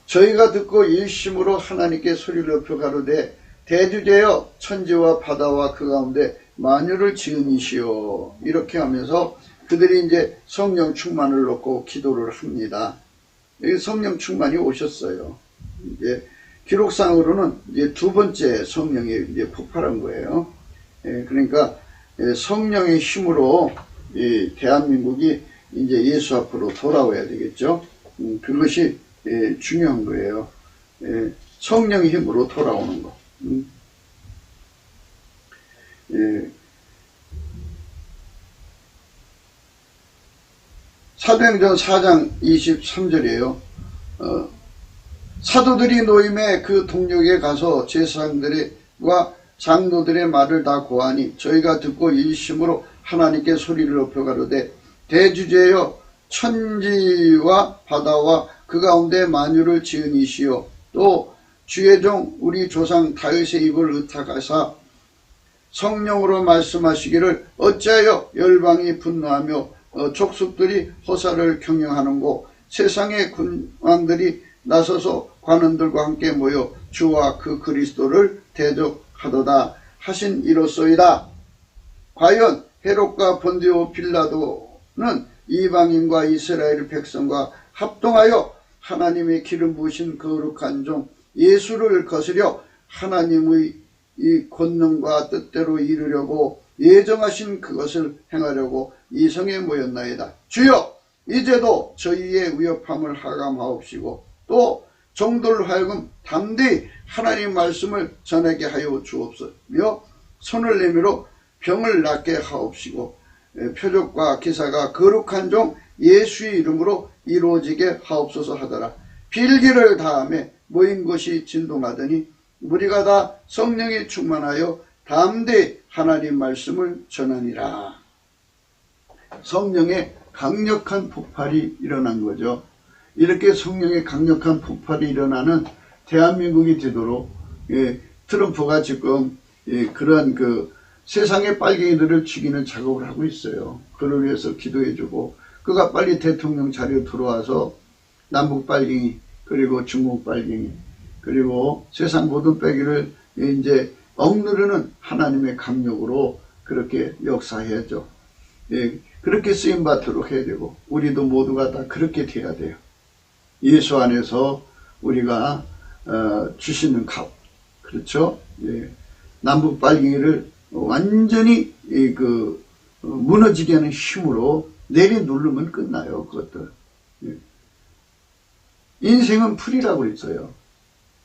[SPEAKER 1] 저희가 듣고 일심으로 하나님께 소리를 높여 가로되 대주제여 천지와 바다와 그 가운데 만유를 지으시오. 이렇게 하면서 그들이 이제 성령 충만을 놓고 기도를 합니다. 여기 성령 충만이 오셨어요. 이제 기록상으로는 이제 두 번째 성령이 이제 폭발한 거예요. 그러니까 성령의 힘으로 이 대한민국이 이제 예수 앞으로 돌아와야 되겠죠. 그것이 중요한 거예요. 성령의 힘으로 돌아오는 거. 사도행전 4장 23절이에요. 사도들이 노임에 그 동역에 가서 제사장들과 장로들의 말을 다 고하니 저희가 듣고 일심으로 하나님께 소리를 높여 가로되 대주제여 천지와 바다와 그 가운데 만유를 지으시오. 또 주의 종 우리 조상 다윗의 입을 의탁하사 성령으로 말씀하시기를 어찌하여 열방이 분노하며 족속들이 허사를 경영하는고 세상의 군왕들이 나서서 관원들과 함께 모여 주와 그 그리스도를 대적하도다 하신 이로소이다. 과연 헤롯과 본디오 빌라도는 이방인과 이스라엘 백성과 합동하여 하나님의 기름 부으신 거룩한 종 예수를 거스려 하나님의 이 권능과 뜻대로 이루려고 예정하신 그것을 행하려고 이 성에 모였나이다. 주여 이제도 저희의 위협함을 하감하옵시고 또 종들로 하여금 담대히 하나님 말씀을 전하게 하여 주옵소며 손을 내밀어 병을 낫게 하옵시고 표적과 기사가 거룩한 종 예수의 이름으로 이루어지게 하옵소서 하더라. 빌기를 다함에 모인 것이 진동하더니 우리가 다 성령이 충만하여 담대히 하나님 말씀을 전하니라. 성령의 강력한 폭발이 일어난 거죠. 이렇게 성령의 강력한 폭발이 일어나는 대한민국이 되도록 트럼프가 지금 그런 세상의 빨갱이들을 죽이는 작업을 하고 있어요. 그를 위해서 기도해주고 그가 빨리 대통령 자리에 들어와서 남북 빨갱이 그리고 중국 빨갱이 그리고 세상 모든 빼기를 이제 억누르는 하나님의 강력으로 그렇게 역사해야죠. 그렇게 쓰임받도록 해야 되고 우리도 모두가 다 그렇게 돼야 돼요. 예수 안에서 우리가 주시는 값, 그렇죠? 남북 빨갱이를 완전히 무너지게 하는 힘으로 내려누르면 끝나요. 그것들. 인생은 풀이라고 그랬어요.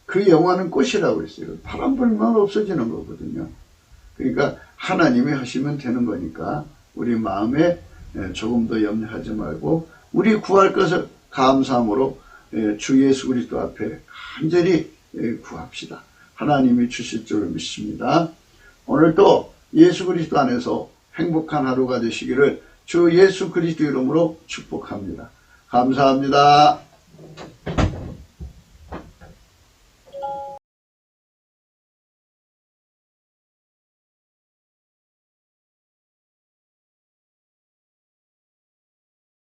[SPEAKER 1] 그 영화는 꽃이라고 그랬어요. 바람 불면 없어지는 거거든요. 그러니까 하나님이 하시면 되는 거니까 우리 마음에 조금 더 염려하지 말고 우리 구할 것을 감사함으로 주 예수 그리스도 앞에 간절히 구합시다. 하나님이 주실 줄 믿습니다. 오늘도 예수 그리스도 안에서 행복한 하루가 되시기를 주 예수 그리스도 이름으로 축복합니다. 감사합니다.